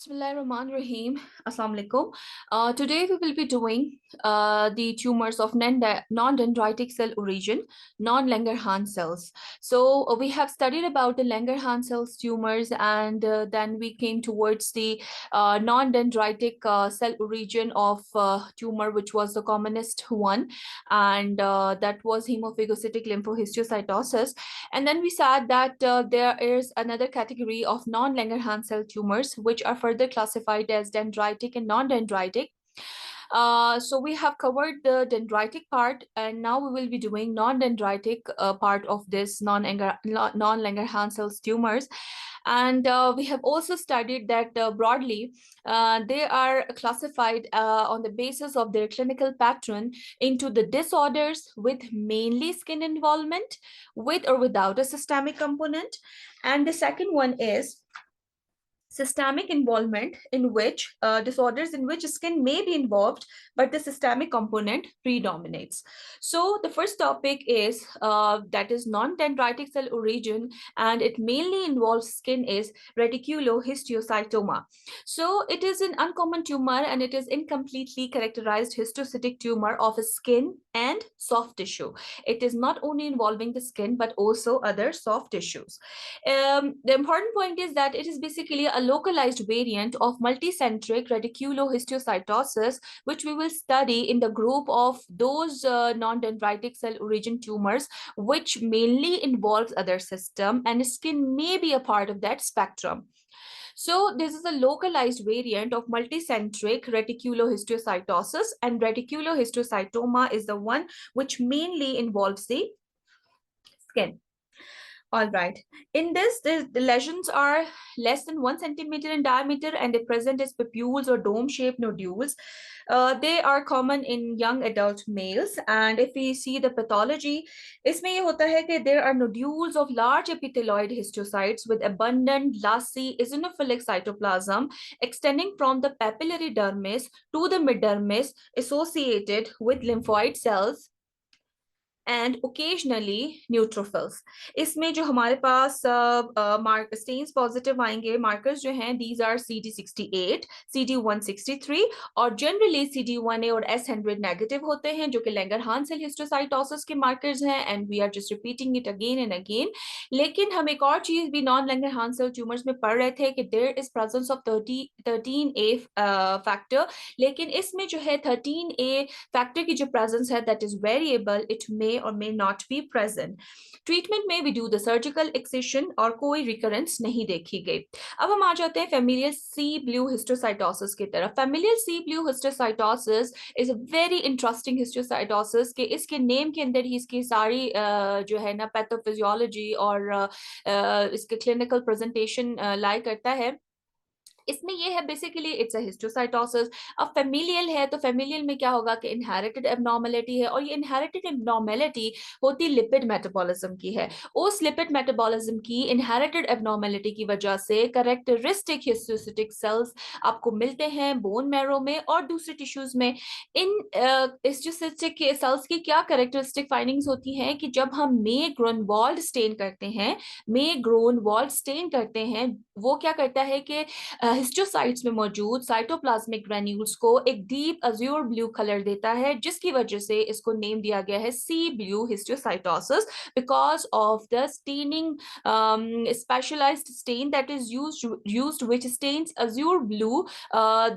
Bismillahirrahmanirrahim. Assalamu alaikum. Today we will be doing the tumors of non-dendritic cell origin, non-Langerhans cells. So we have studied about the Langerhans cells tumors, and then we came towards the non-dendritic cell origin of tumor, which was the commonest one, and that was hemophagocytic lymphohistiocytosis. And then we said that there is another category of non-Langerhans cell tumors, which are further classified as dendritic and non-dendritic. So we have covered the dendritic part, and now we will be doing non-dendritic part of this non-Langerhans cells tumors. And we have also studied that broadly, they are classified on the basis of their clinical pattern into the disorders with mainly skin involvement, with or without a systemic component. And the second one is systemic involvement, in which disorders in which skin may be involved, but the systemic component predominates. So the first topic is that is non-dendritic cell origin, and it mainly involves skin, is reticulohistiocytoma. So it is an uncommon tumor, and it is incompletely characterized histiocytic tumor of skin and soft tissue. It is not only involving the skin, but also other soft tissues. The important point is that it is basically a localized variant of multicentric reticulohistiocytosis, which we will study in the group of those non-dendritic cell origin tumors, which mainly involves other system, and skin may be a part of that spectrum. So this is a localized variant of multicentric reticulohistiocytosis, and reticulohistiocytoma is the one which mainly involves the skin. All right. In this, the lesions are less than 1 centimeter in diameter, and they present as papules or dome-shaped nodules. They are common in young adult males. And if we see the pathology, इसमें ये होता है कि there are nodules of large epithelioid histiocytes with abundant glassy eosinophilic cytoplasm extending from the papillary dermis to the mid-dermis, associated with lymphoid cells and occasionally neutrophils. इसमें जो हमारे पास stains positive आएंगे, markers जो हैं, these are CD68, CD163 और generally CD1A और S100 negative होते हैं, जो कि Langerhans cell histiocytosis के markers हैं, and we are just repeating it again and again. लेकिन हम एक और चीज भी non-Langerhans cell tumors में पढ़ रहे थे कि there is presence of 13A factor, लेकिन इसमें जो है 13A factor की जो presence है, that is variable, it may or may not be present. Treatment में we do the surgical excision और कोई recurrence नहीं देखी गई. अब हम आ जाते हैं familial C blue histiocytosis की तरफ. Familial C blue histiocytosis is a very interesting histiocytosis कि इसके नेम के अंदर ही इसकी सारी जो है ना पैथोफिजियोलॉजी और इसके क्लिनिकल प्रेजेंटेशन लाई करता है. इसमें ये है बेसिकली इट्स अ हिस्टोसाइटोसिस. अब फेमिलियल है तो फेमिलियल में क्या होगा कि इनहेरिटेड एब्नॉर्मेलिटी है, और ये इनहेरिटेड एब्नॉर्मेलिटी होती लिपिड मेटाबॉलिज्म की है. उस लिपिड मेटाबॉलिज्म की इनहेरिटेड एब्नॉर्मेलिटी की वजह से कैरेक्टरिस्टिक हिस्टोसिटिक सेल्स आपको मिलते हैं बोन मैरो में और दूसरे टिश्यूज में. इन हिस्टोसिटिक सेल्स की क्या कैरेक्टरिस्टिक फाइंडिंग्स होती हैं कि जब हम मे ग्रोनवाल्ड स्टेन करते हैं, वो क्या करता है कि हिस्टोसाइट्स में मौजूद साइटोप्लाज्मिक ग्रैन्यूल्स को एक डीप अज्यूर ब्लू कलर देता है, जिसकी वजह से इसको नेम दिया गया है sea blue histiocytosis, because of the staining specialized stain that is used which stains azure blue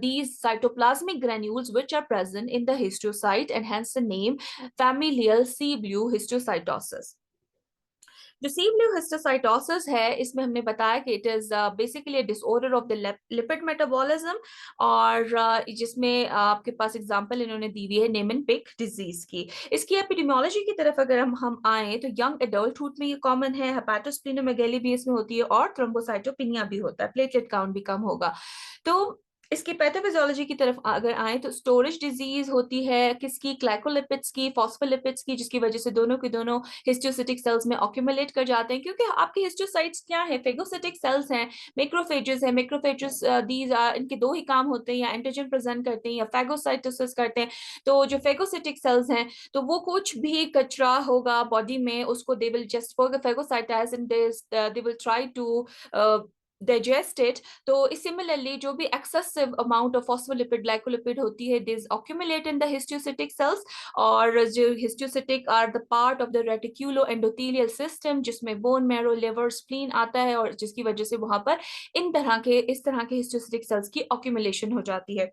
these cytoplasmic granules which are present in the histiocyte, and hence the name familial C blue histocytosis. जो सी blue हिस्टोसाइटोसिस है, इसमें हमने बताया कि it is basically disorder of the lipid metabolism, और जिसमें आपके पास example इन्होंने दी हुई है नेमन-पिक डिजीज की. इसकी एपिडेमियोलॉजी की तरफ अगर हम आए तो यंग एडल्टहुड में ये कॉमन है, हेपेटोस्प्लेनोमेगाली भी इसमें होती है, और थ्रोम्बोसाइटोपिनिया भी होता है, प्लेटलेट काउंट भी कम होगा. तो इसकी पैथोफिजियोलॉजी की तरफ अगर आए तो स्टोरेज डिजीज होती है किसकी, ग्लाइकोलिपिड्स की, फॉस्फोलिपिड्स की, जिसकी वजह से दोनों के दोनों हिस्टोसिटिक सेल्स में ऑक्यूमुलेट कर जाते हैं, क्योंकि आपके हिस्टोसाइट्स क्या है, फेगोसिटिक सेल्स हैं, मैक्रोफेजेस है. मैक्रोफेजेस दीज इनके दो ही काम होते हैं, या एंटीजन प्रेजेंट करते हैं या फेगोसाइटोसिस करते हैं. तो जो फेगोसिटिक सेल्स हैं तो वो कुछ भी कचरा होगा बॉडी में, उसको they will just for phagocytize and they will try to digest it, तो similarly जो भी excessive amount of phospholipid glycolipid होती है, this accumulate in the histiocytic cells, और जो histiocytic are the part of the reticuloendothelial system जिसमें bone marrow, liver, spleen आता है, और जिसकी वजह से वहां पर इस तरह के histiocytic cells की accumulation हो जाती है।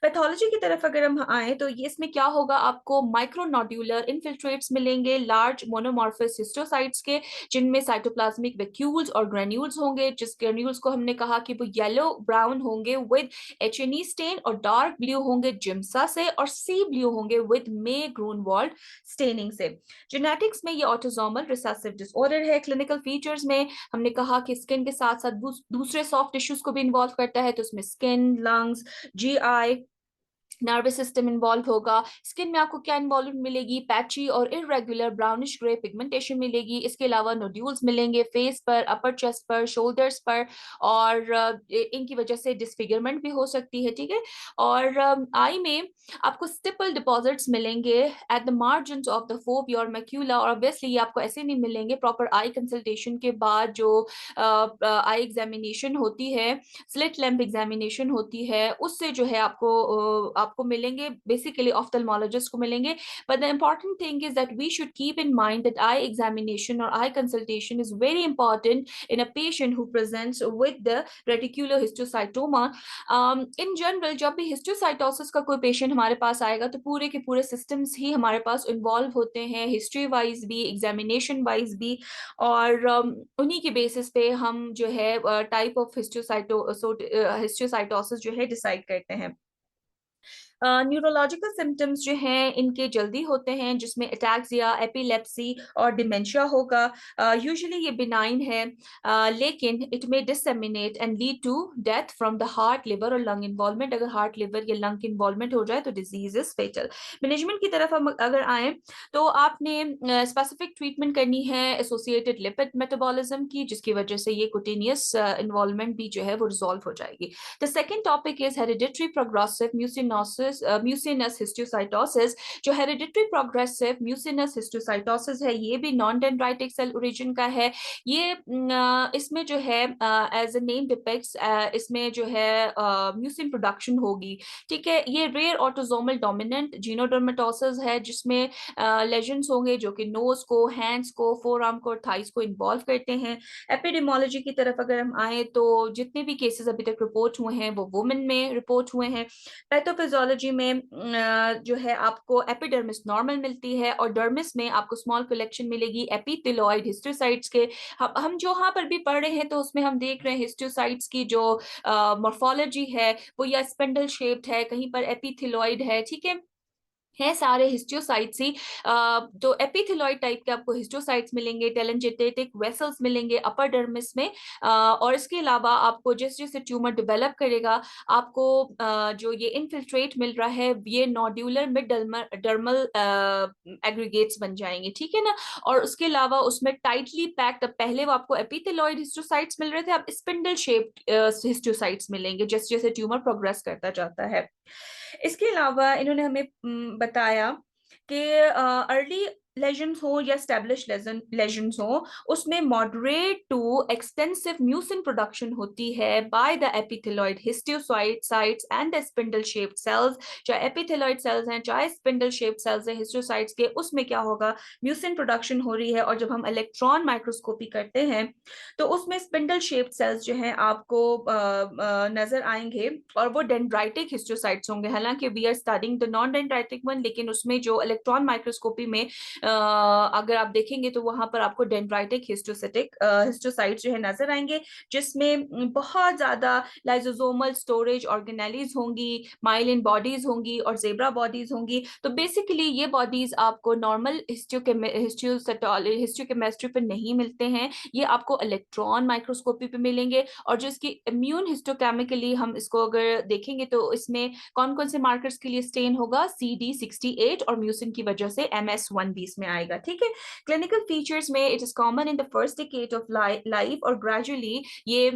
पैथोलॉजी की तरफ अगर हम आए तो ये इसमें क्या होगा, आपको माइक्रोनोड्यूलर इन्फिल्ट्रेट्स मिलेंगे लार्ज मोनोमॉर्फस हिस्टोसाइट्स के, जिनमें साइटोप्लाज्मिक वैक्यूल्स और ग्रेन्यूल्स होंगे, जिस ग्रेन्यूल्स को हमने कहा कि वो येलो ब्राउन होंगे विद एचएनई स्टेन, और डार्क ब्लू होंगे जिम्सा से, और सी ब्लू होंगे विद मे ग्रूनवाल्ड स्टेनिंग से। जेनेटिक्स में ये ऑटोसोमल रिसेसिव डिसऑर्डर है। क्लिनिकल फीचर्स में हमने कहा कि स्किन के साथ साथ दूसरे सॉफ्ट टिश्यूज को भी इन्वॉल्व करता है, तो उसमें skin, lungs, GI, nervous system involve होगा। स्किन में आपको क्या इन्वॉल्वमेंट मिलेगी, पैची और इरेगुलर ब्राउनिश ग्रे पिगमेंटेशन मिलेगी। इसके अलावा नोड्यूल्स मिलेंगे फेस पर, अपर चेस्ट पर, शोल्डर्स पर, और इनकी वजह से डिसफिगरमेंट भी हो सकती है, ठीक है। और आई में आपको स्टिपल डिपॉजिट्स मिलेंगे at the margin of the phobia और मैक्यूला, और ऑब्वियसली ये आपको ऐसे नहीं मिलेंगे। प्रॉपर आई कंसल्टेशन के बाद जो आई एग्जामिनेशन होती है, स्लिट लैम्प एग्जामिनेशन होती है, उससे जो है आपको मिलेंगे, बेसिकली ऑफ्थल्मोलॉजिस्ट को मिलेंगे। But the important thing is that we should keep in mind that eye examination और eye consultation is very important in a patient who presents with the reticular histiocytoma. In general जब भी हिस्टोसाइटोसिस का कोई patient हमारे पास आएगा तो पूरे के पूरे सिस्टम्स ही हमारे पास इन्वॉल्व होते हैं, हिस्ट्री वाइज भी, एग्जामिनेशन वाइज भी, और उन्हीं के बेसिस पे हम जो है टाइप ऑफ हिस्टोसाइटोसिस जो है डिसाइड करते हैं। न्यूरोलॉजिकल सिम्टम्स जो हैं इनके जल्दी होते हैं, जिसमें अटैक्सिया, एपिलेप्सी और डिमेंशिया होगा। यूजुअली ये बिनाइन है, लेकिन it may disseminate and lead to death from the heart, liver और लंग इन्वॉल्वमेंट। अगर हार्ट, लिवर या लंग इन्वॉल्वमेंट हो जाए तो डिजीज इज फेटल। मैनेजमेंट की तरफ हम अगर आए तो आपने स्पेसिफिक ट्रीटमेंट करनी है एसोसिएटेड लिपिड मेटाबॉलिज्म की, जिसकी वजह से ये कुटेनियस इन्वॉल्वमेंट भी जो है वो रिजॉल्व हो जाएगी। The second topic is hereditary progressive mucinous histiocytosis. जो हेरिडिटरी प्रोग्रेसिव म्यूसिनस हिस्टोसाइटोसिस है, ये भी नॉन डेंड्राइटिक सेल ओरिजिन का है। ये इसमें जो है एज अ नेम डिपिक्ट्स, इसमें जो है म्यूसिन प्रोडक्शन होगी, ठीक है। ये रेयर ऑटोसोमल डोमिनेंट जीनोडर्मेटोसिस है, जिसमें लेजन्स होंगे जो कि नोज को, हैंड्स को, फोर आर्म को और थाइस को इन्वॉल्व करते हैं। एपिडेमोलॉजी की तरफ अगर हम आए तो जितने भी केसेस अभी तक रिपोर्ट हुए हैं वो वुमेन में रिपोर्ट हुए हैं। पैथोफिजियोलॉजी में जो है आपको एपिडर्मिस नॉर्मल मिलती है, और डर्मिस में आपको स्मॉल कलेक्शन मिलेगी एपिथेलॉइड हिस्टोसाइट्स के। हम जो यहाँ पर भी पढ़ रहे हैं तो उसमें हम देख रहे हैं हिस्टोसाइट्स की जो मॉर्फोलॉजी है वो या स्पिंडल शेप्ड है, कहीं पर एपिथेलॉइड है, ठीक है सारे हिस्टोसाइट्स ही। तो एपिथेलॉइड टाइप के आपको हिस्टोसाइट्स मिलेंगे, टेलेंजेटिक वेसल्स मिलेंगे अपर डर्मिस में। और इसके अलावा आपको जैसे जैसे ट्यूमर डेवलप करेगा आपको जो ये इनफिल्ट्रेट मिल रहा है, ये नोड्यूलर मिड डर्मल एग्रीगेट्स बन जाएंगे, ठीक है ना। और उसके अलावा उसमें टाइटली पैक्ड, पहले वो आपको एपिथेलॉइड हिस्टोसाइट्स मिल रहे थे, अब स्पिंडल शेप्ड हिस्टोसाइट्स मिलेंगे जैसे जैसे ट्यूमर प्रोग्रेस करता जाता है। इसके अलावा इन्होंने हमें बताया कि अर्ली लेजन्स हो या स्टैब्लिश लेजन्स हो, उसमें moderate to extensive mucin production होती है by the epithelioid histiocytes and the spindle shaped cells. चाहे एपिथेलॉइड सेल्स हैं चाहे स्पिंडल शेप्ड सेल्स हैं हिस्टोसाइट्स के, उसमें क्या होगा, म्यूसिन प्रोडक्शन हो रही है। और जब हम इलेक्ट्रॉन माइक्रोस्कोपी करते हैं तो उसमें स्पिंडल शेप्ड सेल्स जो हैं आपको नजर आएंगे, और वो डेंड्राइटिक हिस्टोसाइट्स होंगे। हालांकि we are studying the non dendritic one, लेकिन उसमें जो इलेक्ट्रॉन माइक्रोस्कोपी में अगर आप देखेंगे तो वहां पर आपको डेंड्राइटिक हिस्टोसाइट्स जो है नजर आएंगे, जिसमें बहुत ज्यादा लाइजोसोमल स्टोरेज ऑर्गेनेलीज होंगी, माइलिन बॉडीज होंगी और जेब्रा बॉडीज होंगी। तो बेसिकली ये बॉडीज आपको नॉर्मल हिस्टोकेमिस्ट्री पे नहीं मिलते हैं, ये आपको इलेक्ट्रॉन माइक्रोस्कोपी पे मिलेंगे। और जो इसकी इम्यून हिस्टोकेमिकली हम इसको अगर देखेंगे तो इसमें कौन कौन से मार्कर्स के लिए स्टेन होगा, CD68, और म्यूसिन की वजह से MS1 भी इसमें आएगा, ठीक है। क्लिनिकल फीचर्स में it is common in the first decade of life, और ग्रेजुअली ये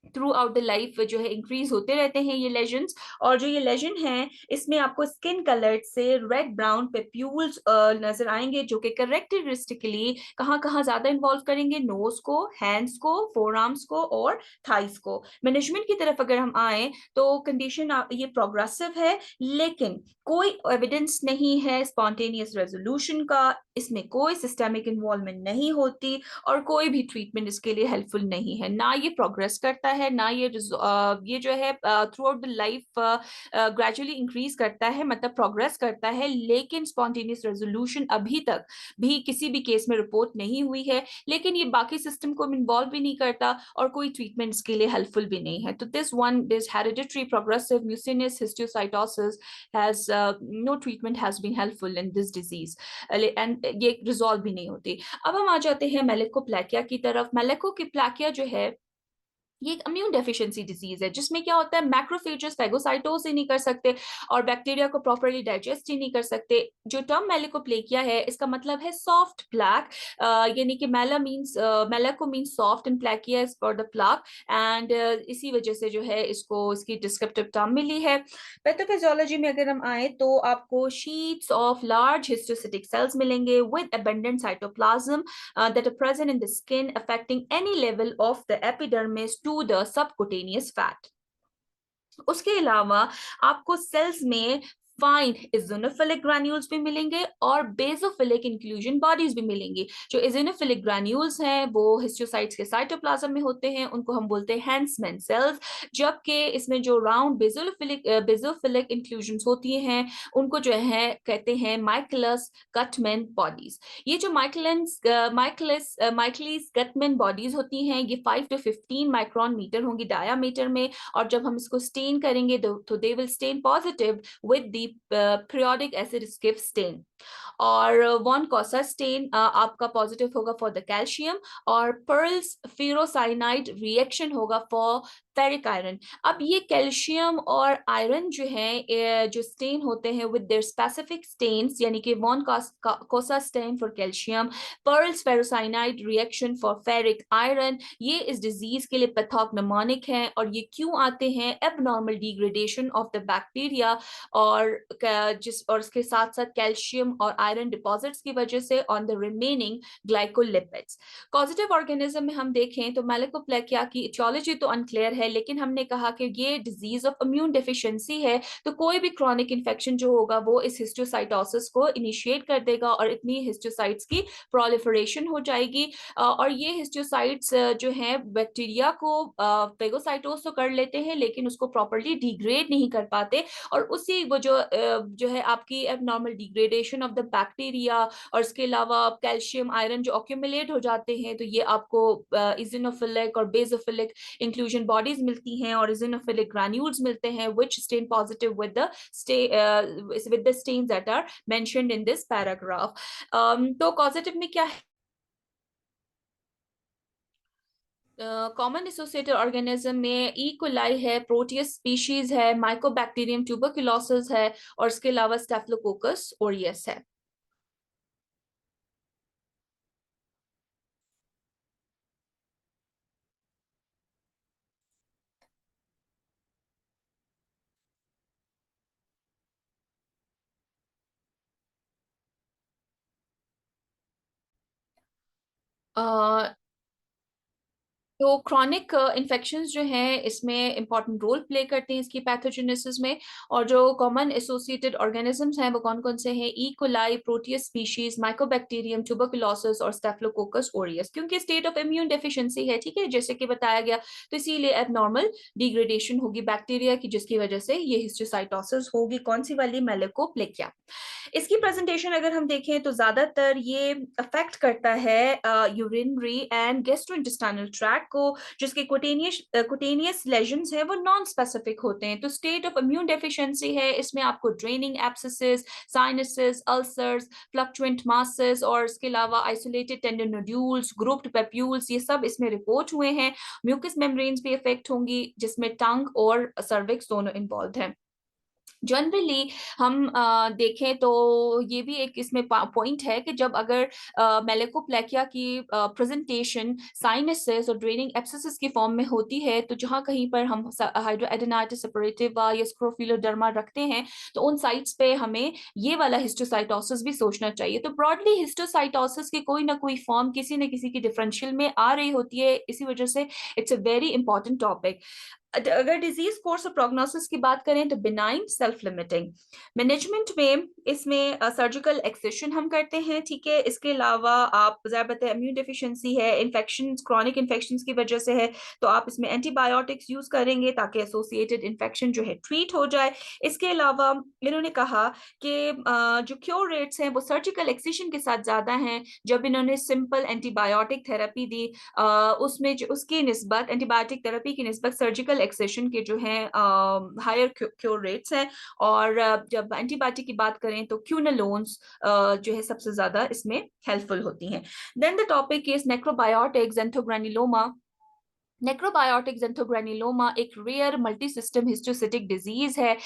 थ्रू आउट द लाइफ जो है इंक्रीज होते रहते हैं ये लेजन्स। और जो ये लेजन है इसमें आपको स्किन कलर्ड से रेड ब्राउन पेप्यूल्स नजर आएंगे, जो कि करेक्टरिस्टिकली कहाँ कहाँ ज्यादा इन्वॉल्व करेंगे, नोज को, हैंड्स को, फोर आर्म्स को और थाइस को। मैनेजमेंट की तरफ अगर हम आए तो कंडीशन ये प्रोग्रेसिव है, लेकिन कोई एविडेंस नहीं है स्पॉन्टेनियस रेजोल्यूशन का, इसमें कोई सिस्टेमिक इन्वॉल्वमेंट नहीं होती और कोई भी ट्रीटमेंट इसके लिए हेल्पफुल नहीं है। ना ये प्रोग्रेस करता है, ना ये जो है through out the life gradually increase करता है, मतलब प्रोग्रेस करता है, लेकिन स्पॉन्टेनियस रेजोल्यूशन अभी तक भी किसी भी केस में रिपोर्ट नहीं हुई है। लेकिन ये बाकी सिस्टम को इन्वॉल्व भी नहीं करता और कोई ट्रीटमेंट इसके लिए हेल्पफुल भी नहीं है। तो this hereditary progressive mucinous histiocytosis has no treatment has been helpful in this disease, and ये रिजॉल्व भी नहीं होती। अब हम आ जाते हैं मेलेकोप्लैकिया की तरफ। मेलेकोप्लैकिया जो है ये एक इम्यून डेफिशिएंसी डिजीज है, जिसमें क्या होता है, मैक्रोफेजेस फेगोसाइटोज ही नहीं कर सकते और बैक्टीरिया को प्रॉपर्ली डाइजेस्ट ही नहीं कर सकते। जो टर्म मेलिकोप्लेकिया है इसका मतलब है सॉफ्ट प्लैक, यानी कि malako means soft and plakia is for the plaque, and इसी वजह से जो है इसको इसकी डिस्क्रिप्टिव टर्म मिली है। पैथोफिजियोलॉजी में अगर हम आए तो आपको शीट्स ऑफ लार्ज हिस्टोसिटिक सेल्स मिलेंगे with abundant cytoplasm that are present in the skin, affecting any level of the epidermis to the subcutaneous fat. उसके अलावा आपको सेल्स में फाइन इजोनोफिलिक ग्रैन्यूल्स भी मिलेंगे और बेसोफिलिक इंक्लूजन बॉडीज भी मिलेंगी। जो इजोनोफिलिक ग्रैन्यूल्स हैं वो हिस्टोसाइट्स के साइटोप्लाज्म में होते हैं, उनको हम बोलते हैं हैंसमैन सेल्स, जबकि इसमें जो राउंड बेसोफिलिक इंक्लूजन्स होती हैं उनको जो है कहते हैं माइकलस गटमैन बॉडीज। ये जो माइकलिस गटमैन बॉडीज होती हैं ये 5 to 15 माइक्रोन मीटर होंगी डायामीटर में, और जब हम इसको स्टेन करेंगे तो they will stain positive with the periodic acid skiff stain। और वन कॉसा स्टेन आपका पॉजिटिव होगा फॉर द कैल्शियम, और पर्ल्स फेरोसाइनाइड रिएक्शन होगा फॉर फेरिक आयरन। अब ये कैल्शियम और आयरन जो है जो स्टेन होते हैं विद देयर स्पेसिफिक स्टेन्स, यानी कि वन कोसा stand for calcium, pearls ferrocyanide reaction for ferric iron, ये इस डिजीज के लिए पैथोग्नोमोनिक है। और ये क्यों आते हैं, abnormal degradation of the bacteria और इसके साथ साथ कैल्शियम और आयरन डिपॉजिट्स की वजह से on the remaining glycolipids. Causative organism में हम देखें तो मेलिकोप्लैकिया की इटियोलॉजी तो अनक्लियर है, लेकिन हमने कहा कि ये डिजीज ऑफ इम्यून डेफिशिएंसी है, तो कोई भी क्रॉनिक इन्फेक्शन जो होगा वो इस हिस्टोसाइटोसिस को इनिशिएट कर देगा और इतनी हिस्टोसाइट्स की प्रोलिफरेशन हो जाएगी। और ये हिस्टोसाइट्स जो है बैक्टीरिया को फेगोसाइटोस तो कर लेते हैं, लेकिन उसको प्रॉपर्ली डिग्रेड नहीं कर पाते, और उसी वो जो है आपकी abnormal degradation of the bacteria और इसके अलावा कैल्शियम आयरन जो ऑक्यूमुलेट हो जाते हैं, तो ये आपको इजिनोफिलिक और बेसोफिलिक इंक्लूजन बॉडीज मिलती हैं और इजिनोफिलिक ग्रैन्यूल्स मिलते हैं which stain positive with the stains that are mentioned in this paragraph. तो कॉजेटिव में क्या है, कॉमन एसोसिएटेड ऑर्गेनिज्म में ई कोलाई है, प्रोटियस स्पीशीज है, माइकोबैक्टीरियम ट्यूबरकुलोसिस है और इसके अलावा स्टेफिलोकोकस ओरियस है। तो क्रॉनिक इन्फेक्शंस जो हैं इसमें इंपॉर्टेंट रोल प्ले करते हैं इसकी पैथोजेनेसिस में। और जो कॉमन एसोसिएटेड ऑर्गेनिजम्स हैं वो कौन कौन से हैं, E coli, Proteus species, Mycobacterium tuberculosis और स्टेफिलोकोकस ओरियस। क्योंकि स्टेट ऑफ इम्यून डेफिशिएंसी है, ठीक है, जैसे कि बताया गया, तो इसीलिए एबनॉर्मल डिग्रेडेशन होगी बैक्टीरिया की, जिसकी वजह से ये हिस्टोसाइटोसिस होगी। कौन सी वाली, मेलिकोप्लेकिया। इसकी प्रेजेंटेशन अगर हम देखें तो ज्यादातर ये अफेक्ट करता है यूरिनरी एंड गैस्ट्रोइंटेस्टाइनल ट्रैक को, जिसके कुटेनियस लेजन्स है वो नॉन स्पेसिफिक होते हैं। तो स्टेट ऑफ इम्यून डेफिशिएंसी है, इसमें आपको draining abscesses, sinuses, ulcers, fluctuant masses और इसके अलावा isolated tendon nodules, grouped papules, ये सब इसमें रिपोर्ट हुए हैं। म्यूकस मेम्ब्रेन्स भी इफेक्ट होंगी, जिसमें टंग और सर्विक्स दोनों इन्वॉल्व हैं। जनरली हम देखें तो ये भी एक इसमें पॉइंट है कि जब अगर मेलेकोप्लेकिया की प्रेजेंटेशन साइनसेस और ड्रेनिंग एब्सेसिस की फॉर्म में होती है, तो जहाँ कहीं पर हम हाइड्रोएडेनाइटिस सेपरेटिवा या स्क्रोफिलोडर्मा रखते हैं, तो उन साइट्स पे हमें ये वाला हिस्टोसाइटोसिस भी सोचना चाहिए। तो ब्रॉडली हिस्टोसाइटोसिस की कोई ना कोई फॉर्म किसी न किसी की डिफरेंशियल में आ रही होती है, इसी वजह से it's a very important topic. अगर डिजीज कोर्स और प्रोग्नोसिस की बात करें तो बिनाइन सेल्फ लिमिटिंग। मैनेजमेंट में इसमें सर्जिकल एक्सेशन हम करते हैं, ठीक है। इसके अलावा आप ज़्यादा इम्यून डिफिशिएंसी है, इन्फेक्शन, क्रॉनिक इन्फेक्शन की वजह से है, तो आप इसमें एंटीबायोटिक्स यूज करेंगे ताकि एसोसिएटेड इन्फेक्शन जो है ट्रीट हो जाए। इसके अलावा इन्होंने कहा कि जो क्योर रेट्स हैं वो सर्जिकल एक्सेशन के साथ ज्यादा हैं। जब इन्होंने सिंपल एंटीबायोटिक थेरेपी दी, उसमें जो उसकी निस्बत एंटीबायोटिक थेरेपी की निस्बत सर्जिकल एक्सेशन के जो है हायर क्योर रेट्स हैं। और जब एंटीबायोटिक की बात करें तो क्यूनलोन्स जो है सबसे ज्यादा इसमें हेल्पफुल होती हैं। Then the topic is necrobiotic xanthogranuloma. Necrobiotic xanthogranuloma एक rare multi system histiocytic disease है।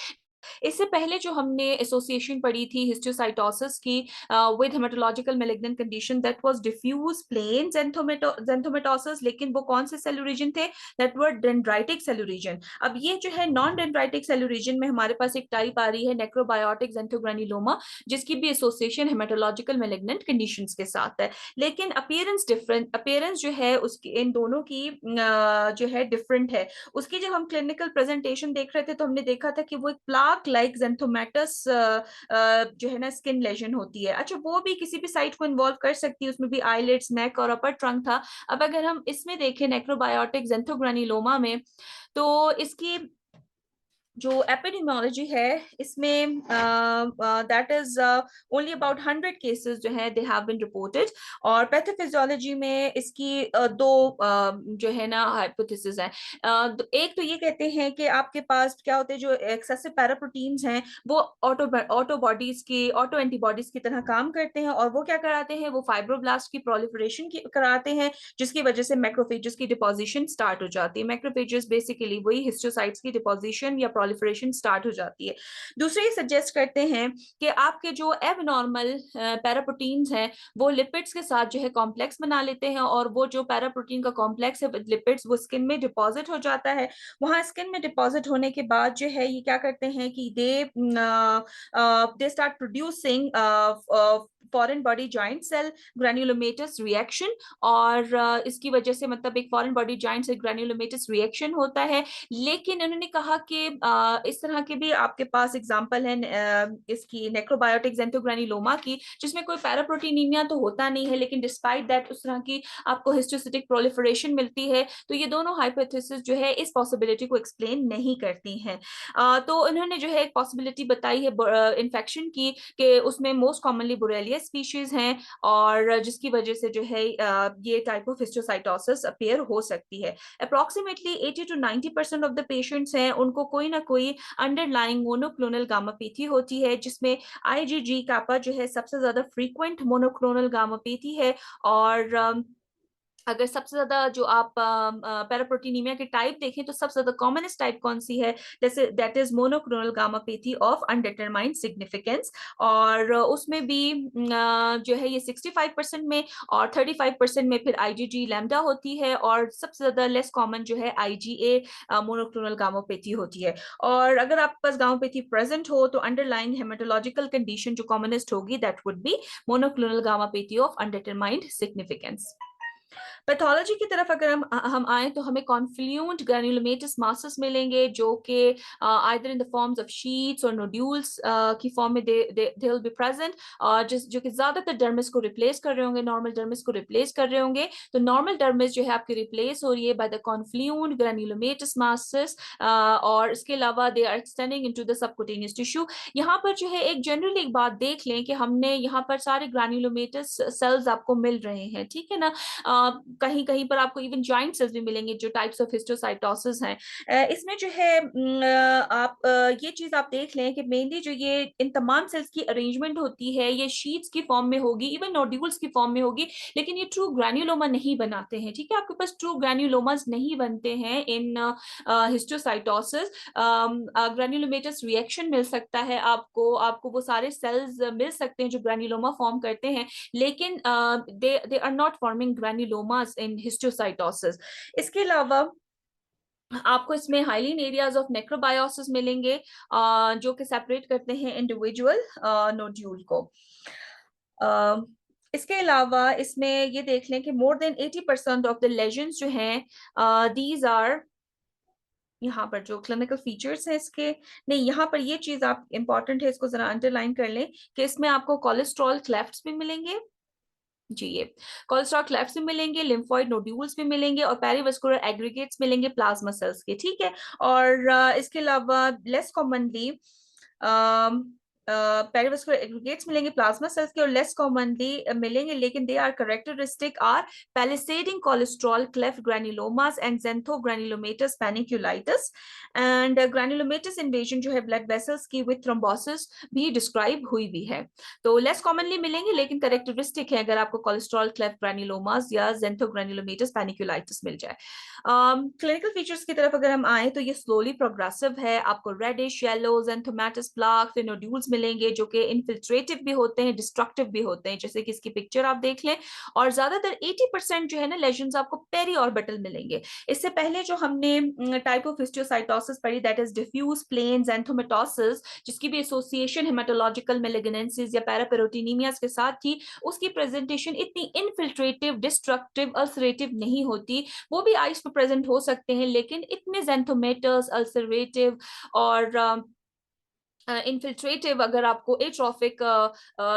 इससे पहले जो हमने एसोसिएशन पढ़ी थी हिस्टोसाइटोसिस की with haematological malignant condition, that was diffuse plane xanthomatosis, लेकिन वो कौन से सेल रीजन थे? That were dendritic cell region. अब ये जो है नॉन डेंड्राइटिक सेल रीजन में हमारे पास एक टाइप आ रही है नेक्रोबायोटिक ज़ेंथोग्रानुलोमा, जिसकी भी एसोसिएशन हेमेटोलॉजिकल मैलिग्नेंट कंडीशंस के साथ है। लेकिन अपीयरेंस डिफरेंट, अपीयरेंस जो है उसकी इन दोनों की जो है डिफरेंट है। उसकी जब हम क्लिनिकल प्रेजेंटेशन देख रहे थे तो हमने देखा था कि वो एक प्लाक लाइक ज़ेंथोमेटस जो है ना स्किन लेजन होती है। अच्छा, वो भी किसी भी साइट को इन्वॉल्व कर सकती है, उसमें भी आईलिड्स, नेक और अपर ट्रंक था। अब अगर हम इसमें देखें नेक्रोबायोटिक ज़ेंथोग्रानुलोमा में, तो इसकी जो एपिडेमियोलॉजी है इसमें that is only about 100 cases जो है दे हैव बीन रिपोर्टेड। और पैथोफिजियोलॉजी में इसकी दो जो है ना हाइपोथेसिस है। एक तो ये कहते हैं कि आपके पास क्या होते हैं, जो एक्सेसिव पैराप्रोटीन्स हैं वो ऑटो बॉडीज की, ऑटो एंटीबॉडीज की तरह काम करते हैं, और वो क्या कराते हैं, वो फाइब्रोब्लास्ट की प्रोलिफरेशन कराते हैं, जिसकी वजह से मैक्रोफेजेस की डिपोजिशन स्टार्ट हो जाती है। मैक्रोफेजेस बेसिकली वही हिस्टोसाइट्स की डिपोजिशन या प्रोलिफरेशन स्टार्ट हो जाती है। दूसरे ये सजेस्ट करते हैं कि आपके जो एबनॉर्मल पैराप्रोटीन्स हैं वो लिपिड्स के साथ जो है कॉम्प्लेक्स बना लेते हैं, और वो जो पैराप्रोटीन का कॉम्प्लेक्स है विद लिपिड्स वो स्किन में डिपॉजिट हो जाता है। वहां स्किन में डिपॉजिट होने के बाद जो है ये क्या करते हैं कि they start producing foreign body giant cell granulomatous reaction. और इसकी वजह से मतलब एक फॉरेन बॉडी जॉइंट से ग्रैन्युलोमेटस रिएक्शन होता है। लेकिन उन्होंने कहा कि इस तरह के भी आपके पास एग्जांपल है इसकी नेक्रोबायोटिक ज़ेंथोग्रानुलोमा की, जिसमें कोई पैराप्रोटीनीमिया तो होता नहीं है, लेकिन डिस्पाइट दैट उस तरह की आपको हिस्टोसिटिक प्रोलिफरेशन मिलती है। तो ये दोनों हाइपोथेसिस जो है इस पॉसिबिलिटी को एक्सप्लेन नहीं करती हैं। तो उन्होंने जो है एक पॉसिबिलिटी बताई है इन्फेक्शन की, कि उसमें मोस्ट कॉमनली बुरेलिया स्पीशीज हैं, और जिसकी वजह से जो है ये टाइप ऑफ हिस्टोसाइटोसिस अपीयर हो सकती है। Approximately 80 to 90% of the patients हैं उनको कोई ना कोई अंडरलाइंग मोनोक्लोनल गामापेथी होती है, जिसमें आईजीजी कापा जो है सबसे ज्यादा फ्रीक्वेंट मोनोक्लोनल गामापेथी है। और अगर सबसे ज्यादा जो आप पैराप्रोटीनीमिया के टाइप देखें तो सबसे ज्यादा कॉमनेस्ट टाइप कौन सी है, जैसे that is monoclonal gammopathy of undetermined significance. और उसमें भी जो है ये 65% में, और 35% में फिर आईजीजी लैम्डा होती है, और सबसे ज्यादा लेस कॉमन जो है आईजीए मोनोक्लोनल गामापेथी होती है। और अगर आपके पास गामापेथी प्रेजेंट हो तो अंडरलाइन हेमेटोलॉजिकल कंडीशन जो कॉमनेस्ट होगी that would be monoclonal gammopathy of undetermined significance. Pathology की तरफ अगर हम आए तो हमें कॉन्फ्ल्यूएंट ग्रैन्युलोमेटस मासेस मिलेंगे, जो कि either in the forms of sheets और नोड्यूल्स की फॉर्म में दे विल बी प्रेजेंट, और जो कि ज्यादातर डर्मिस को रिप्लेस कर रहे होंगे, नॉर्मल डर्मिस को रिप्लेस कर रहे होंगे। तो नॉर्मल डर्मिस जो है आपकी रिप्लेस हो रही है by the confluent granulomatous masses, और इसके अलावा they are extending into the subcutaneous tissue. यहाँ पर जो है एक जनरली एक बात देख लें कि हमने यहाँ पर सारे ग्रैन्युलोमेटस सेल्स आपको मिल रहे हैं, ठीक है ना। कहीं कहीं पर आपको इवन जॉइंट सेल्स भी मिलेंगे जो टाइप्स ऑफ हिस्टोसाइटोसिस हैं। इसमें जो है आप ये चीज आप देख लें कि मेनली जो ये इन तमाम सेल्स की अरेंजमेंट होती है ये शीट्स की फॉर्म में होगी, इवन नोड्यूल्स की फॉर्म में होगी, लेकिन ये ट्रू ग्रैन्युलोमा नहीं बनाते हैं। ठीक है, आपके पास ट्रू ग्रैन्युलोमास नहीं बनते हैं इन हिस्टोसाइटोसिस। ग्रैन्युलोमेटस रिएक्शन मिल सकता है आपको, आपको वो सारे सेल्स मिल सकते हैं जो ग्रैन्युलोमा फॉर्म करते हैं, लेकिन दे आर नॉट फॉर्मिंग ग्रैन्युलोमास इन हिस्टोसाइटोसिस। इसके अलावा आपको इसमें हाइलीन एरियाज ऑफ नेक्रोबायोसिस मिलेंगे जो कि सेपरेट करते हैं इंडिविजुअल नोड्यूल को। इसके अलावा इसमें ये देख लें कि more than 80% of the lesions जो हैं दीज आर, यहाँ पर जो क्लिनिकल फीचर्स हैं इसके, नहीं यहाँ पर ये चीज आप इंपॉर्टेंट है, इसको जरा अंडरलाइन कर लें कि इसमें आपको कोलेस्ट्रॉल क्लेफ्ट्स भी मिलेंगे जी, ये कोलेस्ट्रॉल क्लेफ्ट्स भी मिलेंगे, लिम्फोइड नोड्यूल्स भी मिलेंगे और पेरिवास्कुलर एग्रीगेट्स मिलेंगे प्लाज्मा सेल्स के। ठीक है, और इसके अलावा लेस कॉमनली पेरिवास्कुलर एग्रीगेट्स मिलेंगे प्लाज्मा सेल्स के, और लेस कॉमनली मिलेंगे लेकिन they are characteristic are palisading cholesterol cleft granulomas and xanthogranulomatous panniculitis. And granulomatous invasion जो है ब्लड वेसल्स की विद थ्रोम्बोसिस भी डिस्क्राइब हुई भी है। तो लेस कॉमनली मिलेंगे लेकिन कैरेक्टरिस्टिक है अगर आपको कोलेस्ट्रॉल क्लेफ्ट ग्रैन्युलोमास या ज़ेंथोग्रैन्युलोमेटस पैनिक्यूलाइटिस मिल जाए। क्लिनिकल फीचर्स की तरफ अगर हम आए तो ये स्लोली प्रोग्रेसिव है, आपको रेडिश येलो ज़ेंथोमेटस प्लाक नोड्यूल्स मिलेंगे जो कि इन्फिल्ट्रेटिव भी होते हैं, डिस्ट्रक्टिव भी होते हैं, जैसे कि इसकी पिक्चर आप देख लें। और ज्यादातर 80% जो है ना लेजन्स आपको पेरी ऑर्बिटल मिलेंगे। इससे पहले जो हमने टाइप ऑफ हिस्टोसाइटोसिस पढ़ी दैट इज डिफ्यूज प्लेन ज़ेंथोमेटोसिस, जिसकी भी एसोसिएशन हेमेटोलॉजिकल मैलिग्नेंसीज या पैरापेरोटिनीमियास के साथ थी, उसकी प्रेजेंटेशन इतनी इनफिल्ट्रेटिव, डिस्ट्रक्टिव, अल्सरेटिव नहीं होती। वो भी आइस पे प्रेजेंट हो सकते हैं लेकिन इतने ज़ेंथोमेटस, अल्सरेटिव और इन्फिल्ट्रेटिव अगर आपको एट्रोफिक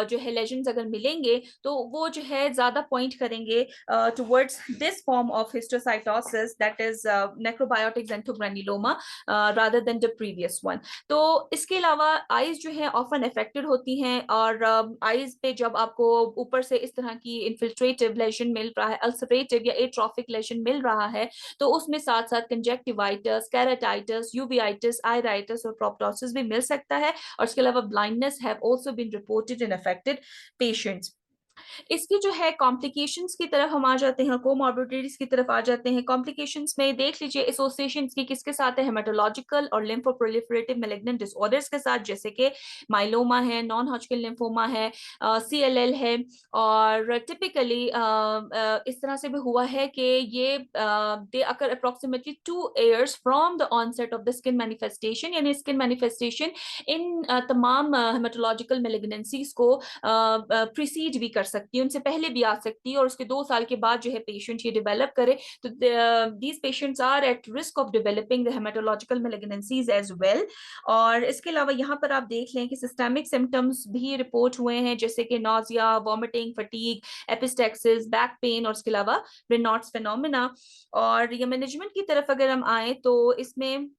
जो है लेजन्स अगर मिलेंगे तो वो जो है ज्यादा पॉइंट करेंगे towards this form of histiocytosis that is necrobiotic xanthogranuloma rather than the previous one. तो इसके अलावा आईज जो है ऑफन अफेक्टेड होती हैं, और आईज पे जब आपको ऊपर से इस तरह की इन्फिल्ट्रेटिव लेजन मिल रहा है, अल्सरेटिव या एट्रोफिक लेजन मिल रहा है, तो उसमें साथ साथ कंजक्टिवाइटिस, केराटाइटिस, यूवियाइटिस, आयराइटिस और प्रोप्टोसिस भी मिल सकता है। और इसके अलावा blindness have also been reported in affected patients. इसकी जो है कॉम्प्लिकेशंस की तरफ हम आ जाते हैं, कोमॉर्बिडिटीज की तरफ आ जाते हैं। कॉम्प्लिकेशंस में देख लीजिए एसोसिएशंस की किसके साथ है, हेमेटोलॉजिकल और लिम्फोप्रोलिफरेटिव मैलिग्नेंट डिसऑर्डर्स के साथ, जैसे कि माइलोमा है, नॉन हॉजकिन लिम्फोमा है, सीएलएल है। और टिपिकली इस तरह से भी हुआ है कि ये they occur approximately 2 years from the onset of the skin manifestation, यानी स्किन मैनिफेस्टेशन इन तमाम हेमेटोलॉजिकल मैलिग्नेंसीज को प्रीसीड भी कर सकती है, उनसे पहले भी आ सकती है, और उसके 2 साल के बाद जो है पेशेंट ये डेवलप करे तो these patients are at risk of developing the haematological malignancies as well. और इसके अलावा यहाँ पर आप देख लें कि सिस्टमिक सिम्टम्स भी रिपोर्ट हुए हैं, जैसे कि nausea, vomiting, fatigue, epistaxis, back pain और इसके अलावा रेनॉल्ड्स फिनोमेना। और ये मैनेजमेंट की तरफ अगर हम आए तो इसमें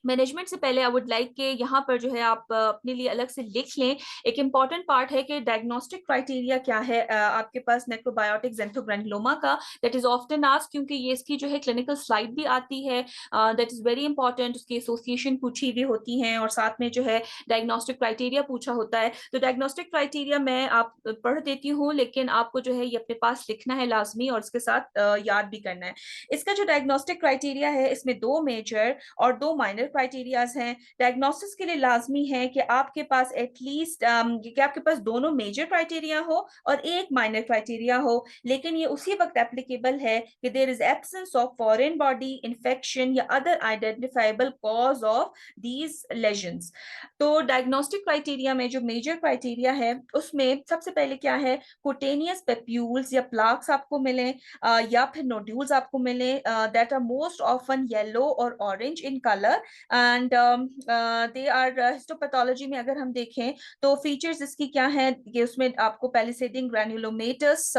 मैनेजमेंट से पहले आई वुड लाइक कि यहाँ पर जो है आप अपने लिए अलग से लिख लें। एक इम्पॉर्टेंट पार्ट है कि डायग्नोस्टिक क्राइटेरिया क्या है आपके पास नेक्रोबायोटिक ज़ेंथोग्रैन्युलोमा का, दैट इज ऑफ्टन आस्क्ड, क्योंकि ये इसकी जो है क्लिनिकल स्लाइड भी आती है, दैट इज वेरी इंपॉर्टेंट। उसकी एसोसिएशन पूछी भी होती हैं और साथ में जो है डायग्नोस्टिक क्राइटेरिया पूछा होता है। तो डायग्नोस्टिक क्राइटेरिया मैं आप पढ़ देती हूँ, लेकिन आपको जो है ये अपने पास लिखना है लाजमी और इसके साथ याद भी करना है। इसका जो डायग्नोस्टिक क्राइटेरिया है इसमें 2 मेजर और 2 माइनर क्राइटेरियाज हैं। डायग्नोसिस के लिए लाजमी है कि आपके पास एटलीस्ट कि आपके पास दोनों मेजर क्राइटेरिया हो और एक माइनर क्राइटेरिया हो, लेकिन ये उसी वक्त एप्लीकेबल है कि there is absence of foreign body infection या other identifiable cause of these lesions. तो डायग्नोस्टिक क्राइटेरिया में जो मेजर क्राइटेरिया है उसमें सबसे पहले क्या है, कुटेनियस पेप्यूल्स या प्लाक्स आपको मिले या फिर नोड्यूल्स आपको मिले that are most often yellow और orange in colour and they are histopathology में अगर हम देखें तो फीचर्स इसकी क्या है कि उसमें आपको पैलिसेडिंग ग्रैन्युलोमेटस